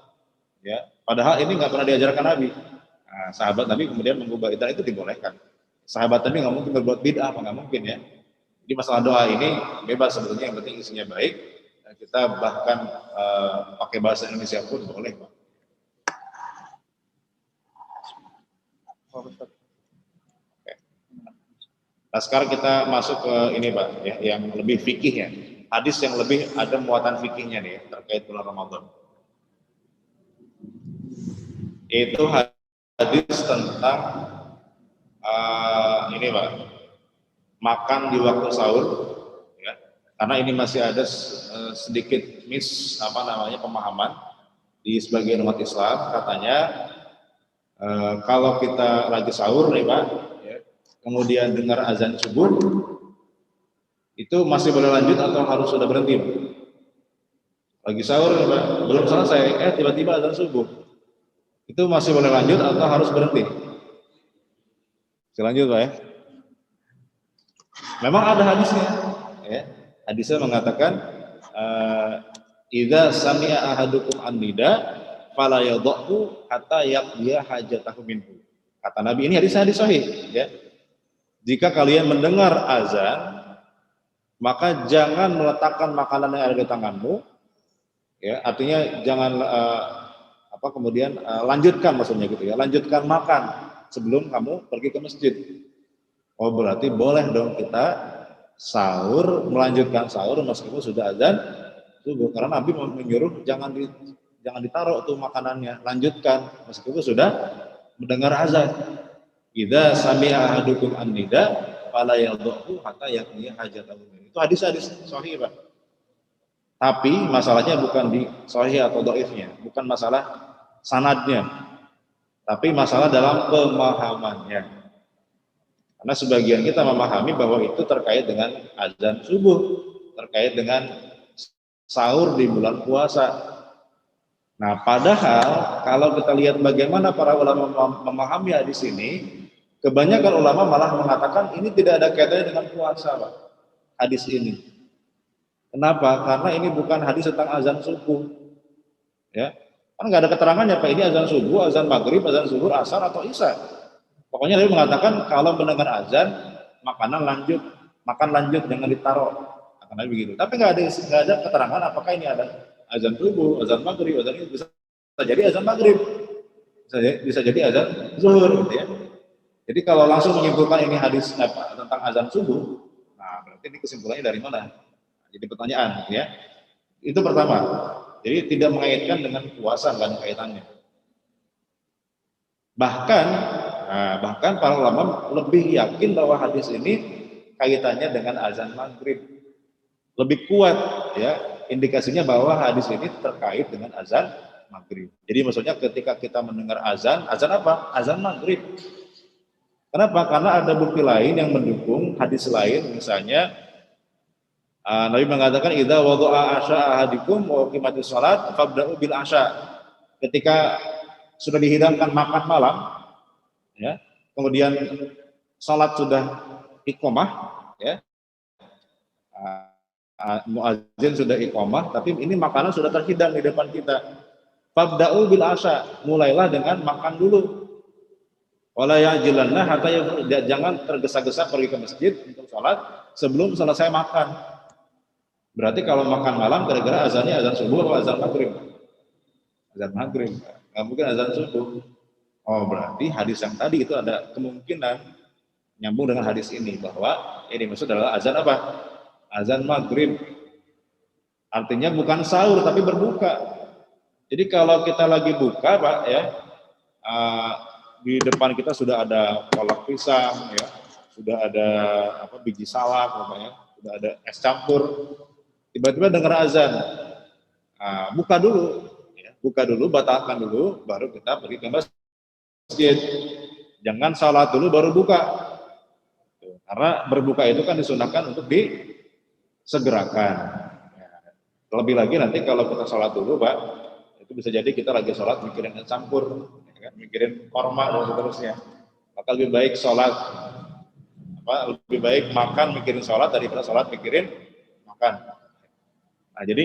Ya, padahal ini nggak pernah diajarkan Nabi. Nah, sahabat Nabi kemudian mengubah itu dibolehkan. Sahabat Nabi nggak mungkin berbuat bid'ah, apa nggak mungkin ya. Jadi masalah doa ini bebas sebetulnya, yang penting isinya baik. Kita bahkan pakai bahasa Indonesia pun boleh Pak. Oke. Nah sekarang kita masuk ke ini Pak ya, yang lebih fikih ya. Hadis yang lebih ada muatan fikihnya nih ya, terkait bulan Ramadan. Itu hadis tentang ini Pak, makan di waktu sahur ya. Karena ini masih ada sedikit pemahaman di sebagian umat Islam, katanya kalau kita lagi sahur nih Pak ya, kemudian dengar azan subuh itu masih boleh lanjut atau harus sudah berhenti? Lagi sahur nih Pak, belum selesai tiba-tiba azan subuh, itu masih boleh lanjut atau harus berhenti? Selanjut Pak ya. Memang ada hadisnya ya. Hadisnya mengatakan idza sami'a ahadukum an-nida fala yadhu hatta yaqdiya hajatahu minhu. Kata Nabi, ini hadis sahih ya. Jika kalian mendengar azan, maka jangan meletakkan makanan yang ada di tanganmu ya, artinya jangan lanjutkan maksudnya gitu ya. Lanjutkan makan sebelum kamu pergi ke masjid. Oh berarti boleh dong kita sahur, melanjutkan sahur meskipun sudah azan subuh. Karena Nabi menyuruh jangan ditaruh tuh makanannya, lanjutkan meskipun sudah mendengar azan. Idza sami'a ahadukum an-nida fala yadhu hatta yaqdi hajatahu. Itu hadis-hadis sahih, Pak. Tapi masalahnya bukan di sahih atau dhaifnya, bukan masalah sanadnya, tapi masalah dalam pemahamannya. Karena sebagian kita memahami bahwa itu terkait dengan azan subuh, terkait dengan sahur di bulan puasa. Nah, padahal kalau kita lihat bagaimana para ulama memahami hadis ini, kebanyakan ulama malah mengatakan ini tidak ada kaitannya dengan puasa, Pak. Hadis ini. Kenapa? Karena ini bukan hadis tentang azan subuh. Ya. Kan nggak ada keterangannya, Pak, ini azan subuh, azan maghrib, azan zuhur, asar atau isya. Pokoknya dia mengatakan kalau mendengar azan, makan lanjut jangan ditaruh. Akan begitu. Tapi nggak ada keterangan apakah ini ada azan subuh, azan maghrib, azan itu bisa jadi azan maghrib, bisa jadi azan zuhur, gitu ya. Jadi kalau langsung menyimpulkan ini hadis tentang azan subuh, nah berarti ini kesimpulannya dari mana? Jadi pertanyaan, gitu ya. Itu pertama. Jadi tidak mengaitkan dengan puasa, nggak ada kaitannya. Bahkan para ulama lebih yakin bahwa hadis ini kaitannya dengan azan maghrib. Lebih kuat ya indikasinya bahwa hadis ini terkait dengan azan maghrib. Jadi maksudnya ketika kita mendengar azan apa? Azan maghrib. Kenapa? Karena ada bukti lain yang mendukung hadis lain, misalnya Nabi mengatakan idza wada'a asya ahadikum wa qimatis shalat fabda'u bil asya. Ketika sudah dihidangkan makan malam ya, kemudian salat sudah iqamah ya. Muadzin sudah iqamah, tapi ini makanan sudah terhidang di depan kita. Fabda'u bil asya, mulailah dengan makan dulu. Wala ya'jilanna hatta jangan tergesa-gesa pergi ke masjid untuk salat sebelum selesai makan. Berarti kalau makan malam gara-gara azannya azan subuh atau azan maghrib? Azan maghrib, nggak mungkin azan subuh. Oh berarti hadis yang tadi itu ada kemungkinan nyambung dengan hadis ini bahwa ini maksud adalah azan apa? Azan maghrib. Artinya bukan sahur tapi berbuka. Jadi kalau kita lagi buka, Pak ya, di depan kita sudah ada kolak pisang ya, sudah ada biji salak ya, sudah ada es campur. Tiba-tiba dengar azan, buka dulu, batalkan dulu, baru kita pergi ke masjid. Jangan salat dulu baru buka, karena berbuka itu kan disunahkan untuk disegerakan. Lebih lagi nanti kalau kita salat dulu, Pak, itu bisa jadi kita lagi salat mikirin es campur, ya kan? Mikirin korma dan seterusnya. Maka lebih baik salat, lebih baik makan mikirin salat daripada salat mikirin makan. Nah, jadi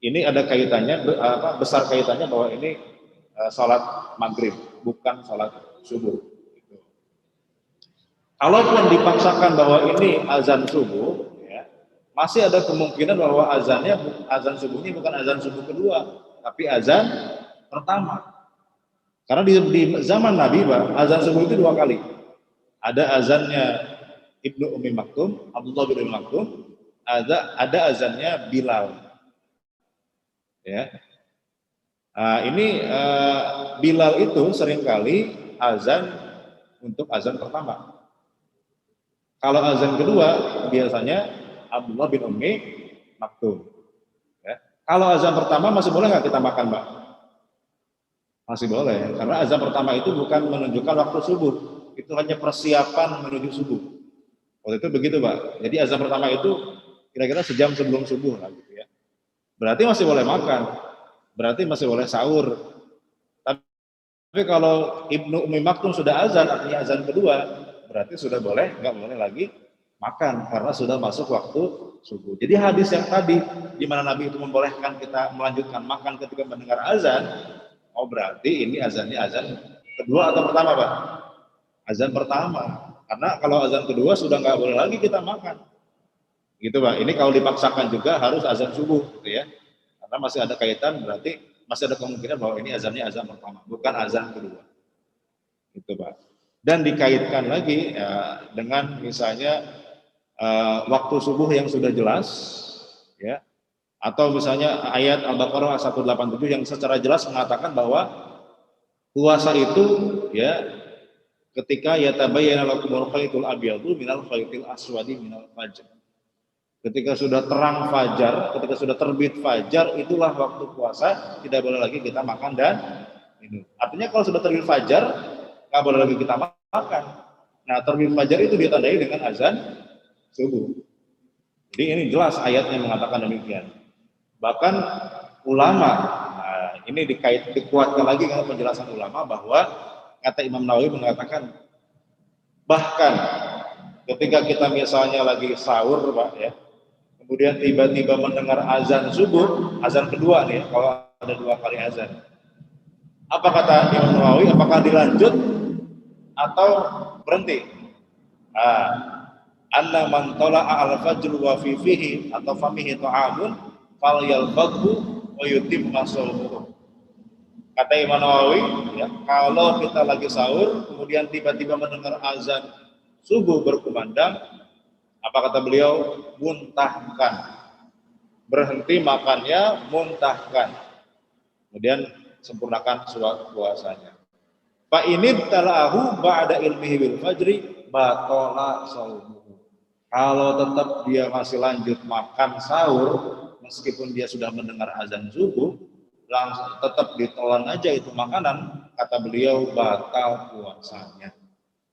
ini ada kaitannya, besar kaitannya bahwa ini salat maghrib, bukan salat subuh. Kalaupun dipaksakan bahwa ini azan subuh, ya, masih ada kemungkinan bahwa azan subuhnya bukan azan subuh kedua, tapi azan pertama. Karena di zaman Nabi, Pak, azan subuh itu 2 kali. Ada azannya Ibnu Ummi Maktum, Abdullah bin Ummi Maktum, ada azannya Bilal. Ya. Ini Bilal itu seringkali azan untuk azan pertama. Kalau azan kedua biasanya Abdullah bin Ummi Maktum. Ya. Kalau azan pertama masih boleh nggak kita makan, Pak? Masih boleh, karena azan pertama itu bukan menunjukkan waktu subuh, itu hanya persiapan menuju subuh. Waktu itu begitu, Pak. Jadi azan pertama itu kira-kira sejam sebelum subuh lah gitu ya. Berarti masih boleh makan, berarti masih boleh sahur. Tapi kalau Ibnu Ummi Maktum sudah azan, artinya azan kedua, berarti sudah boleh, nggak boleh lagi makan karena sudah masuk waktu subuh. Jadi hadis yang tadi di mana Nabi itu membolehkan kita melanjutkan makan ketika mendengar azan, oh berarti ini azannya azan kedua atau pertama, Pak? Azan pertama. Karena kalau azan kedua sudah nggak boleh lagi kita makan. Gitu, Pak. Ini kalau dipaksakan juga harus azan subuh, gitu ya. Karena masih ada kaitan, berarti masih ada kemungkinan bahwa ini azannya azan pertama, bukan azan kedua. Gitu, Pak. dan dikaitkan lagi dengan misalnya waktu subuh yang sudah jelas, ya, atau misalnya ayat Al-Baqarah 187 yang secara jelas mengatakan bahwa puasa itu, ya, ketika yatabayyana lakumul khaytul abyadu minal khaytil aswadi minal fajr. Ketika sudah terang fajar, ketika sudah terbit fajar, itulah waktu puasa, tidak boleh lagi kita makan dan minum. Artinya kalau sudah terbit fajar, nggak boleh lagi kita makan. Nah, terbit fajar itu ditandai dengan azan subuh. Jadi ini jelas ayatnya mengatakan demikian. Bahkan ulama, nah ini dikuatkan lagi dengan penjelasan ulama bahwa kata Imam Nawawi mengatakan bahkan ketika kita misalnya lagi sahur, Pak, ya, kemudian tiba-tiba mendengar azan subuh, azan kedua nih, kalau ada 2 kali azan. Apa kata Imam Nawawi? Apakah dilanjut atau berhenti? Anna man tala'a al-fajr wa fi fihi atau famihi ta'amun falyalfadhu wa yutimma shawmuhu. Kata Imam Nawawi, ya, kalau kita lagi sahur kemudian tiba-tiba mendengar azan subuh berkumandang, apa kata beliau? Muntahkan. Berhenti makannya, muntahkan. Kemudian sempurnakan puasanya. Fa ini talahu ba'da ilmihi bil fajri batala shaumuhu. Kalau tetap dia masih lanjut makan sahur meskipun dia sudah mendengar azan subuh, langsung tetap ditelan aja itu makanan, kata beliau batal puasanya.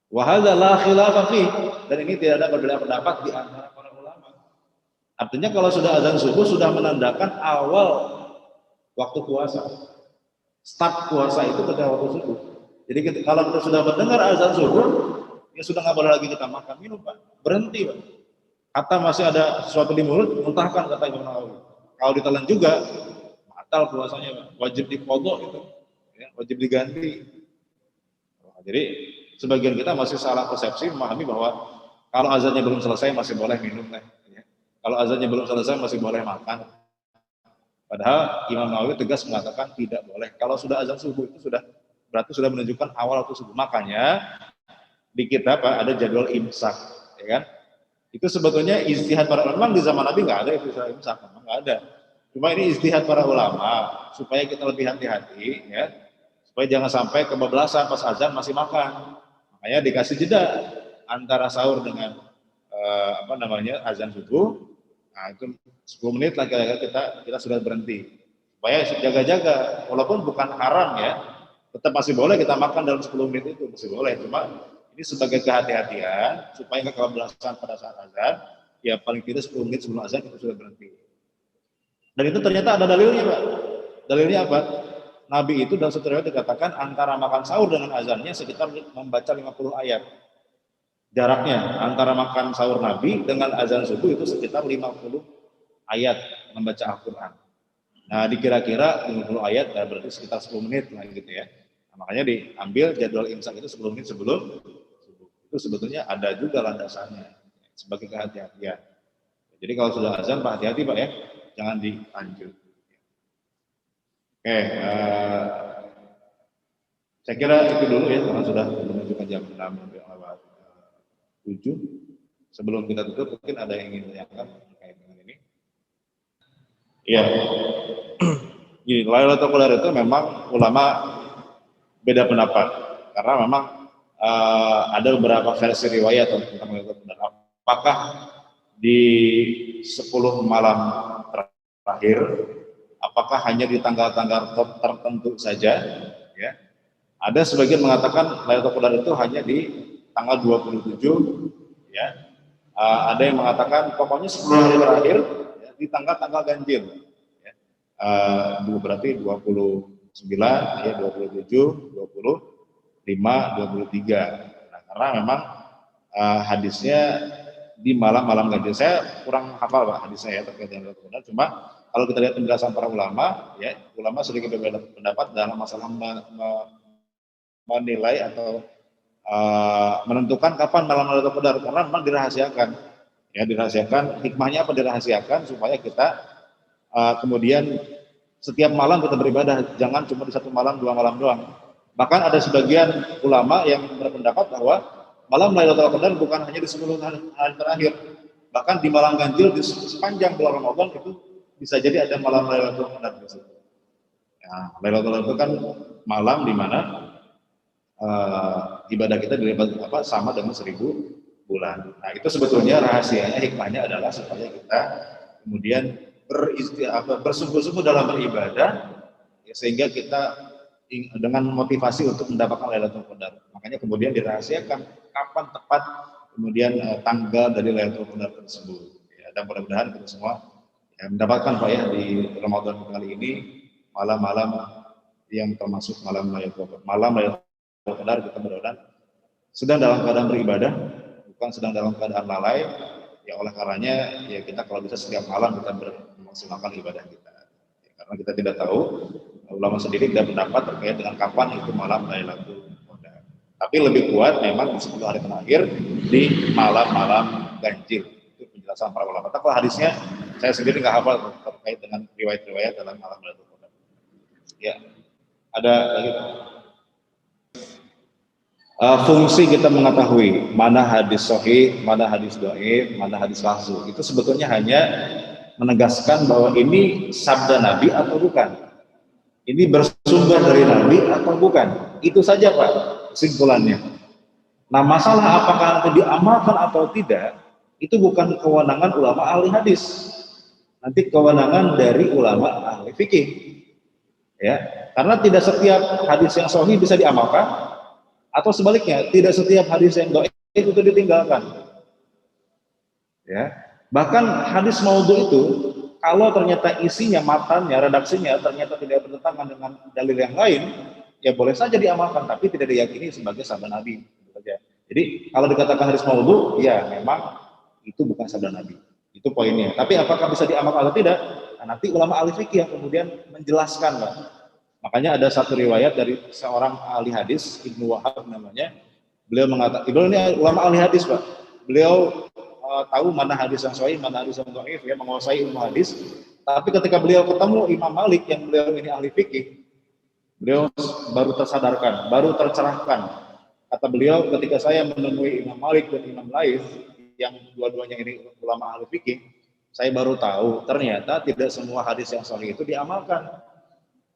Wa hadza la khilafa fi, dan ini tidak ada perbedaan pendapat di antara para ulama. Artinya kalau sudah azan subuh sudah menandakan awal waktu puasa. Start puasa itu ketika waktu subuh. Jadi kalau kita sudah mendengar azan subuh, ya sudah nggak boleh lagi kita makan minum, Pak. Berhenti, Pak. Kata masih ada sesuatu di mulut, muntahkan, kata Imam Nawawi. Kalau ditelan juga, batal puasanya, Pak. Wajib diqodho itu, ya, wajib diganti. Nah, jadi sebagian kita masih salah persepsi memahami bahwa kalau azannya belum selesai masih boleh minum, ya. Kalau azannya belum selesai masih boleh makan. Padahal Imam Nawawi tegas mengatakan tidak boleh. Kalau sudah azan subuh itu sudah berarti sudah menunjukkan awal waktu subuh. Makanya di kita, Pak, ada jadwal imsak, ya kan? Itu sebetulnya ijtihad para ulama. Di zaman Nabi nggak ada istilah imsak, memang nggak ada. Cuma ini ijtihad para ulama supaya kita lebih hati-hati, ya, supaya jangan sampai kebablasan pas azan masih makan. Makanya dikasih jeda antara sahur dengan azan subuh. Nah, itu 10 menit lah kira-kira kita sudah berhenti. Supaya jaga-jaga, walaupun bukan haram, ya, tetap masih boleh kita makan dalam 10 menit itu, masih boleh. Cuma ini sebagai kehati-hatian supaya nggak kebablasan pada saat azan, ya paling tidak 10 menit sebelum azan kita sudah berhenti. Dan itu ternyata ada dalilnya, Pak. Dalilnya apa? Nabi itu dalam satu riwayat dikatakan antara makan sahur dengan azannya sekitar membaca 50 ayat. Jaraknya antara makan sahur Nabi dengan azan subuh itu sekitar 50 ayat membaca Al-Quran. Nah, dikira-kira 50 ayat, berarti sekitar 10 menit lah gitu ya. Nah, makanya diambil jadwal imsak itu 10 menit sebelum subuh. Itu sebetulnya ada juga landasannya sebagai kehati-hatian. Jadi kalau sudah azan, Pak, hati-hati, Pak, ya. Jangan dilanjut. Oke, saya kira itu dulu ya, karena sudah menunjukkan jam 6 lewat 7. Sebelum kita tutup, mungkin ada yang ingin ditanyakan terkait dengan ini. Iya. Gini, Lailatul Qadar itu memang ulama beda pendapat, karena memang ada beberapa versi riwayat tentang Lailatul Qadar. Apakah di 10 malam terakhir, apakah hanya di tanggal-tanggal tertentu saja, ya? Ada sebagian mengatakan Lailatul Qadar itu hanya di tanggal 27, ya. Ada yang mengatakan pokoknya 10 hari terakhir, ya, di tanggal-tanggal ganjil, ya. Berarti 29, ya, 27, 25, 23. Nah, karena memang hadisnya di malam-malam ganjil. Saya kurang hafal, Pak, hadisnya ya terkait dengan Lailatul Qadar. Cuma kalau kita lihat penjelasan para ulama, ya, ulama sedikit berbeda pendapat dalam masalah menilai atau menentukan kapan malam Lailatul Qadar, karena memang dirahasiakan. Ya, dirahasiakan. Hikmahnya apa dirahasiakan? Supaya kita kemudian setiap malam kita beribadah, jangan cuma di satu malam, 2 malam doang. Bahkan ada sebagian ulama yang berpendapat bahwa malam Lailatul Qadar bukan hanya di 10 hari terakhir, bahkan di malam ganjil di sepanjang bulan Ramadan itu bisa jadi ada malam Lailatul Qadar di situ. Nah, Lailatul Qadar itu kan malam di mana ibadah kita sama dengan 1000 bulan. Nah, itu sebetulnya rahasianya, hikmahnya adalah supaya kita kemudian bersungguh-sungguh dalam beribadah, ya, sehingga kita dengan motivasi untuk mendapatkan Lailatul Qadar. Makanya kemudian dirahasiakan kapan tepat kemudian tanggal dari Lailatul Qadar tersebut. Ya, dan mudah-mudahan kita semua ya, mendapatkan Pak ya di Ramadan kali ini malam-malam yang termasuk malam Lailatul Qadar, kita mudah-mudahan sedang dalam keadaan beribadah, bukan sedang dalam keadaan lalai. Ya oleh karenanya ya kita kalau bisa setiap malam kita memaksimalkan ibadah kita. Ya, karena kita tidak tahu, ulama sendiri tidak pendapat terkait dengan kapan itu malam Lailatul Qadar. Tapi lebih kuat memang di 10 hari terakhir di malam-malam ganjil. Itu penjelasan para ulama. Tapi hadisnya saya sendiri nggak hafal terkait dengan riwayat-riwayat dalam malam Lailatul Qadar. Ya, ada lagi. Fungsi kita mengetahui mana hadis sahih, mana hadis dhaif, mana hadis palsu, itu sebetulnya hanya menegaskan bahwa ini sabda Nabi atau bukan, ini bersumber dari Nabi atau bukan. Itu saja Pak kesimpulannya. Nah, masalah apakah nanti diamalkan atau tidak, itu bukan kewenangan ulama ahli hadis, nanti kewenangan dari ulama ahli fikih. Ya, karena tidak setiap hadis yang sahih bisa diamalkan, atau sebaliknya, tidak setiap hadis yang dhaif itu ditinggalkan. Ya, bahkan hadis maudhu itu kalau ternyata isinya, matanya, redaksinya ternyata tidak bertentangan dengan dalil yang lain, ya boleh saja diamalkan, tapi tidak diyakini sebagai sabda Nabi. Jadi kalau dikatakan hadis maudhu, ya memang itu bukan sabda Nabi. Itu poinnya. Tapi apakah bisa diamalkan atau tidak? Nah, nanti ulama ahli fikih yang kemudian menjelaskan, Pak. Makanya ada satu riwayat dari seorang ahli hadis, Ibnu Wahab namanya. Beliau mengatakan, beliau ini ulama ahli hadis, Pak. Beliau tahu mana hadis yang sahih, mana hadis yang dhaif, ya, menguasai ilmu hadis. Tapi ketika beliau ketemu Imam Malik yang beliau ini ahli fikih, beliau baru tersadarkan, baru tercerahkan. Kata beliau, ketika saya menemui Imam Malik dan Imam Laits yang dua-duanya ini ulama ahli fikih, saya baru tahu ternyata tidak semua hadis yang sahih itu diamalkan.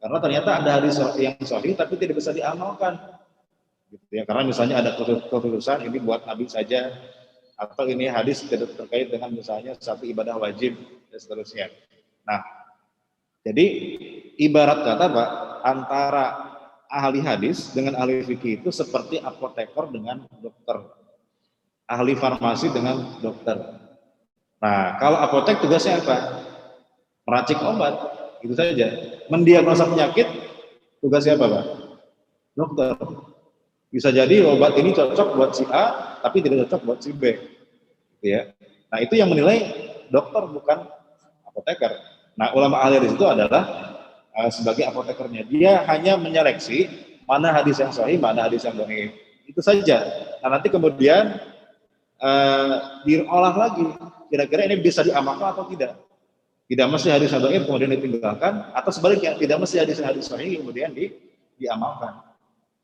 Karena ternyata ada hadis yang sahih tapi tidak bisa diamalkan. Gitu ya. Karena misalnya ada keputusan ini buat Nabi saja, atau ini hadis tidak terkait dengan misalnya satu ibadah wajib dan seterusnya. Nah, jadi ibarat kata Pak, antara ahli hadis dengan ahli fikih itu seperti apoteker dengan dokter, ahli farmasi dengan dokter. Nah, kalau apotek tugasnya apa? Meracik obat, itu saja. Mendiagnosa penyakit, tugasnya apa Pak? Dokter. Bisa jadi obat ini cocok buat si A, tapi tidak cocok buat si B. Ya. Nah, itu yang menilai dokter, bukan apoteker. Nah, ulama ahli hadis itu adalah sebagai apotekernya. Dia hanya menyeleksi mana hadis yang sahih, mana hadis yang dhaif. Itu saja. Nah, nanti kemudian diolah lagi. Kira-kira ini bisa diamalkan atau tidak. Tidak mesti hadis yang dhaif kemudian ditinggalkan, atau sebaliknya, tidak mesti hadis sahih kemudian diamalkan.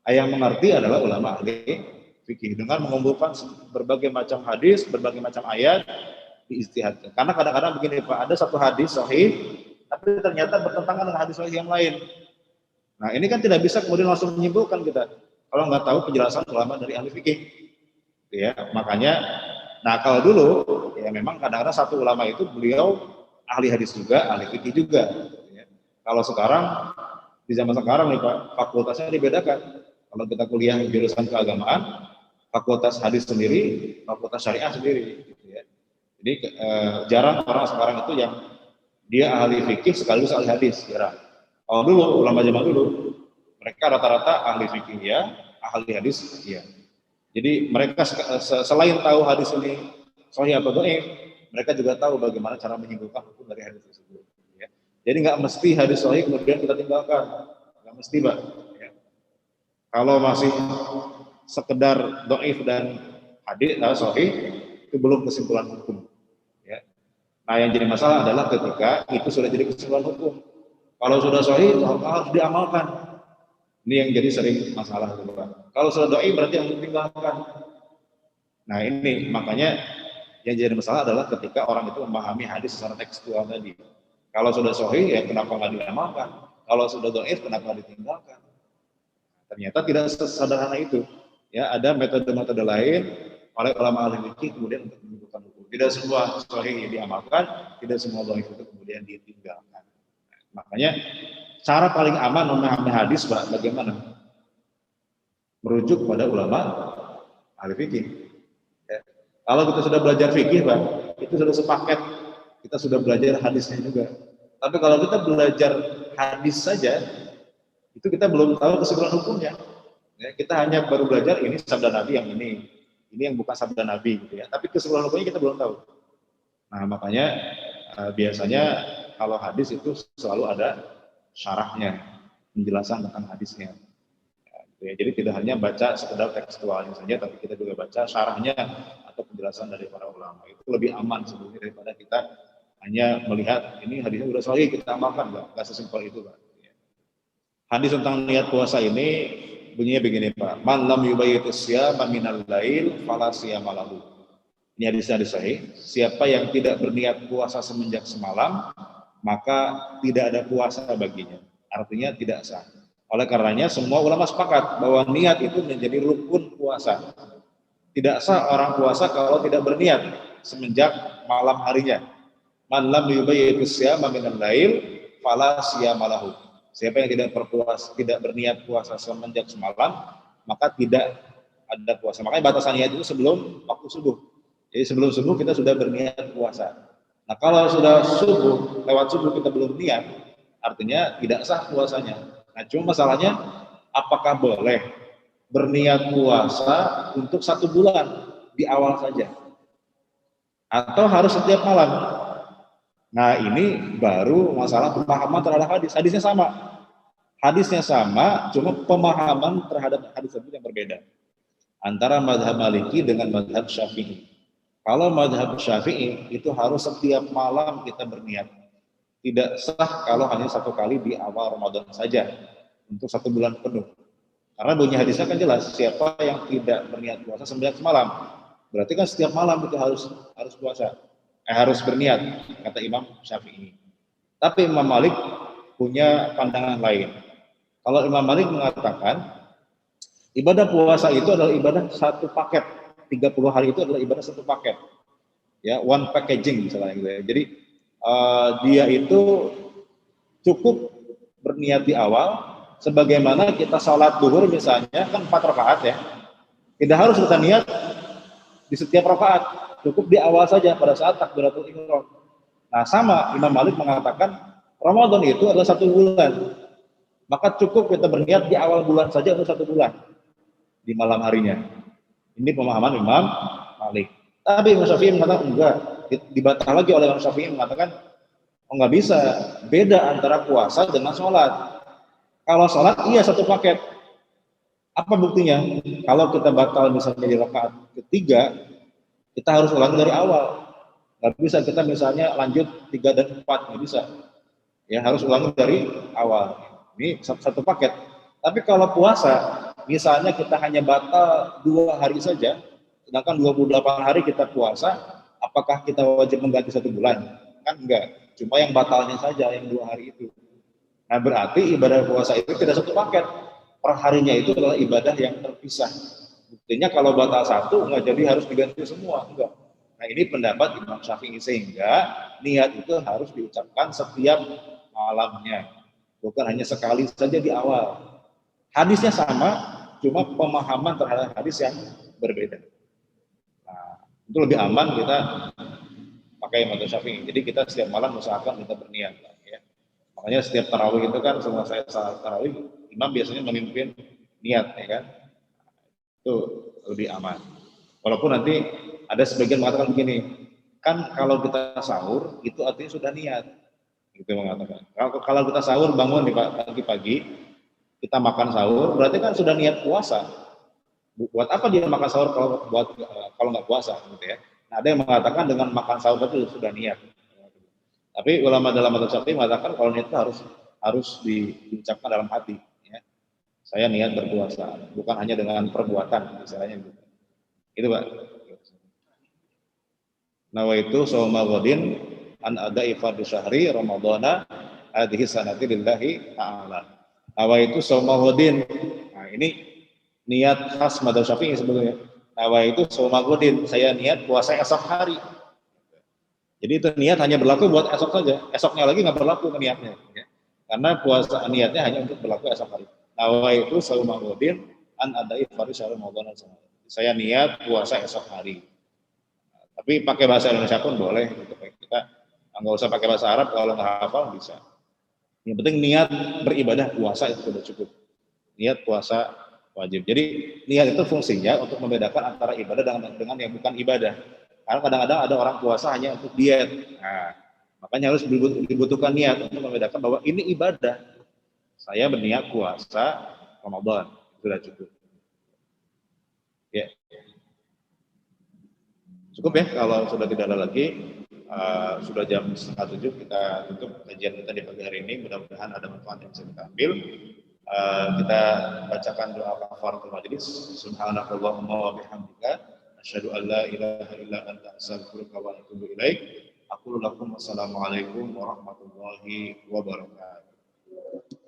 Yang mengerti adalah ulama ahli fikih dengan mengumpulkan berbagai macam hadis, berbagai macam ayat diijtihadkan. Karena kadang-kadang begini Pak, ada satu hadis sahih tapi ternyata bertentangan dengan hadis sahih yang lain. Nah, ini kan tidak bisa kemudian langsung menyimpulkan kita kalau nggak tahu penjelasan ulama dari ahli fikih. Ya, makanya nah kalau dulu ya memang kadang-kadang satu ulama itu beliau ahli hadis juga, ahli fikih juga. Ya. Kalau sekarang di zaman sekarang nih Pak, fakultasnya dibedakan. Kalau kita kuliah jurusan keagamaan, fakultas hadis sendiri, fakultas syariah sendiri. Gitu ya. Jadi jarang orang sekarang itu yang dia ahli fikih sekaligus ahli hadis. Jarang. Kalau dulu, ulama zaman dulu, mereka rata-rata ahli fikih ya, ahli hadis ya. Jadi mereka selain tahu hadis ini sahih atau dhaif, mereka juga tahu bagaimana cara menyimpulkan hukum dari hadis tersebut. Ya. Jadi nggak mesti hadis sahih kemudian kita tinggalkan, nggak mesti Pak. Ya. Kalau masih sekedar dhaif dan hadis sahih, itu belum kesimpulan hukum. Ya. Nah yang jadi masalah adalah ketika itu sudah jadi kesimpulan hukum. Kalau sudah sahih harus diamalkan. Ini yang jadi sering masalah gitu Pak. Kalau sudah doi berarti yang ditinggalkan. Nah ini makanya yang jadi masalah adalah ketika orang itu memahami hadis secara tekstual tadi. Kalau sudah sahih ya kenapa nggak diamalkan? Kalau sudah dhaif kenapa ditinggalkan? Ternyata tidak sesederhana itu. Ya ada metode-metode lain oleh ulama ahli fikih kemudian untuk menentukan hukum. Tidak semua sahih diamalkan, tidak semua dhaif itu kemudian ditinggalkan. Makanya cara paling aman memahami hadis Pak, bagaimana? Merujuk pada ulama ahli fikih. Ya. Kalau kita sudah belajar fikih Pak, itu sudah sepaket. Kita sudah belajar hadisnya juga. Tapi kalau kita belajar hadis saja, itu kita belum tahu kesimpulan hukumnya. Ya, kita hanya baru belajar ini sabda Nabi yang ini yang bukan sabda Nabi gitu ya. Tapi kesimpulan hukumnya kita belum tahu. Nah makanya biasanya kalau hadis itu selalu ada syarahnya, penjelasan tentang hadisnya. Ya, jadi tidak hanya baca sekedar tekstualnya saja, tapi kita juga baca syarahnya atau penjelasan dari para ulama. Itu lebih aman sebenarnya daripada kita hanya melihat ini hadisnya sudah sahih kita amalkan, nggak sesimpel itu Pak. Hadis tentang niat puasa ini bunyinya begini Pak, man lam yubayyitus siyama minal lail fala siyama lahu. Ini hadisnya sahih, siapa yang tidak berniat puasa semenjak semalam maka tidak ada puasa baginya, artinya tidak sah. Oleh karenanya semua ulama sepakat bahwa niat itu menjadi rukun puasa. Tidak sah orang puasa kalau tidak berniat semenjak malam harinya. Man lam yubayyitus siyama minal lail fala siyama lahu. Siapa yang tidak berniat puasa semenjak semalam, maka tidak ada puasa. Makanya batasan niat itu sebelum waktu subuh. Jadi sebelum subuh kita sudah berniat puasa. Nah kalau sudah subuh, lewat subuh kita belum niat, artinya tidak sah puasanya. Nah cuma masalahnya, apakah boleh berniat puasa untuk 1 bulan di awal saja? Atau harus setiap malam? Nah ini baru masalah pemahaman terhadap hadis. Hadisnya sama, cuma pemahaman terhadap hadis tersebut yang berbeda. Antara mazhab Maliki dengan mazhab Syafi'i. Kalau mazhab Syafi'i itu harus setiap malam kita berniat. Tidak sah kalau hanya 1 kali di awal Ramadan saja untuk 1 bulan penuh. Karena bunyi hadisnya kan jelas, siapa yang tidak berniat puasa semenjak semalam. Berarti kan setiap malam itu harus puasa. Harus berniat, kata Imam Syafi'i. Tapi Imam Malik punya pandangan lain. Kalau Imam Malik mengatakan, ibadah puasa itu adalah ibadah 1 paket. 30 hari itu adalah ibadah 1 paket. Ya, one packaging misalnya gitu ya. Jadi dia itu cukup berniat di awal, sebagaimana kita sholat duhur misalnya kan 4 rakaat ya. Tidak harus kita niat di setiap rakaat. Cukup di awal saja pada saat takbiratul ihram. Nah, sama Imam Malik mengatakan Ramadan itu adalah 1 bulan. Maka cukup kita berniat di awal bulan saja untuk 1 bulan di malam harinya. Ini pemahaman Imam Malik. Tapi Imam Syafi'i mengatakan enggak, dibantah lagi oleh Imam Syafi'i mengatakan oh enggak bisa, beda antara puasa dengan sholat. Kalau sholat iya 1 paket. Apa buktinya? Kalau kita batal misalnya di rakaat ketiga, kita harus ulangi dari awal. Nggak bisa kita misalnya lanjut 3 dan 4, nggak bisa. Ya harus ulangi dari awal. Ini 1 paket. Tapi kalau puasa, misalnya kita hanya batal 2 hari saja, sedangkan 28 hari kita puasa, apakah kita wajib mengganti 1 bulan? Kan enggak. Cuma yang batalnya saja yang 2 hari itu. Nah berarti ibadah puasa itu tidak 1 paket. Perharinya itu adalah ibadah yang terpisah. Buktinya kalau batal 1 nggak jadi harus diganti semua, enggak. Nah ini pendapat Imam Syafi'i sehingga niat itu harus diucapkan setiap malamnya, bukan hanya sekali saja di awal. Hadisnya sama, cuma pemahaman terhadap hadis yang berbeda. Nah, itu lebih aman kita pakai mazhab Syafi'i. Jadi kita setiap malam usahakan kita berniat. Ya. Makanya setiap tarawih itu kan semua saya salat tarawih, imam biasanya memimpin niat, ya kan? Itu lebih aman. Walaupun nanti ada sebagian mengatakan begini, kan kalau kita sahur itu artinya sudah niat, gitu mengatakan. Kalau kita sahur bangun di pagi-pagi, kita makan sahur, berarti kan sudah niat puasa. Buat apa dia makan sahur kalau nggak puasa, gitu ya? Nah, ada yang mengatakan dengan makan sahur itu sudah niat. Tapi ulama dalam mazhab Syafi'i mengatakan kalau niat itu harus diucapkan dalam hati. Saya niat berpuasa, bukan hanya dengan perbuatan, misalnya gitu. Itu Pak. Nawaitu shauma ghadin an ada'i fardhu syahri ramadhana hadhihi sanati lillahi ta'ala. Nawaitu shauma ghadin. Nah, ini niat khas madzhab Syafi'i sebetulnya. Nawaitu shauma ghadin, saya niat puasa esok hari. Jadi itu niat hanya berlaku buat esok saja. Esoknya lagi nggak berlaku niatnya. Karena puasa niatnya hanya untuk berlaku esok hari. Nawaitu shauma ghadin an ada'i fardhu syahri ramadhana. Saya niat puasa esok hari. Tapi pakai bahasa Indonesia pun boleh. Gitu. Kita nggak usah pakai bahasa Arab, kalau nggak hafal bisa. Yang penting niat beribadah puasa itu sudah cukup. Niat puasa wajib. Jadi niat itu fungsinya untuk membedakan antara ibadah dengan yang bukan ibadah. Karena kadang-kadang ada orang puasa hanya untuk diet. Nah, makanya harus dibutuhkan niat untuk membedakan bahwa ini ibadah. Saya berniat puasa Ramadan, sudah cukup. Ya. Cukup ya, kalau sudah tidak ada lagi, sudah jam 6:30 kita tutup kajian kita di pagi hari ini. Mudah-mudahan ada manfaat yang bisa kita ambil. Kita bacakan doa kafaratul majelis. Subhanakallahumma wa bihamdika asyhadu an la ilaha illa anta astaghfiruka wa atubu ilaik. Aku lakum wassalamualaikum warahmatullahi wabarakatuh.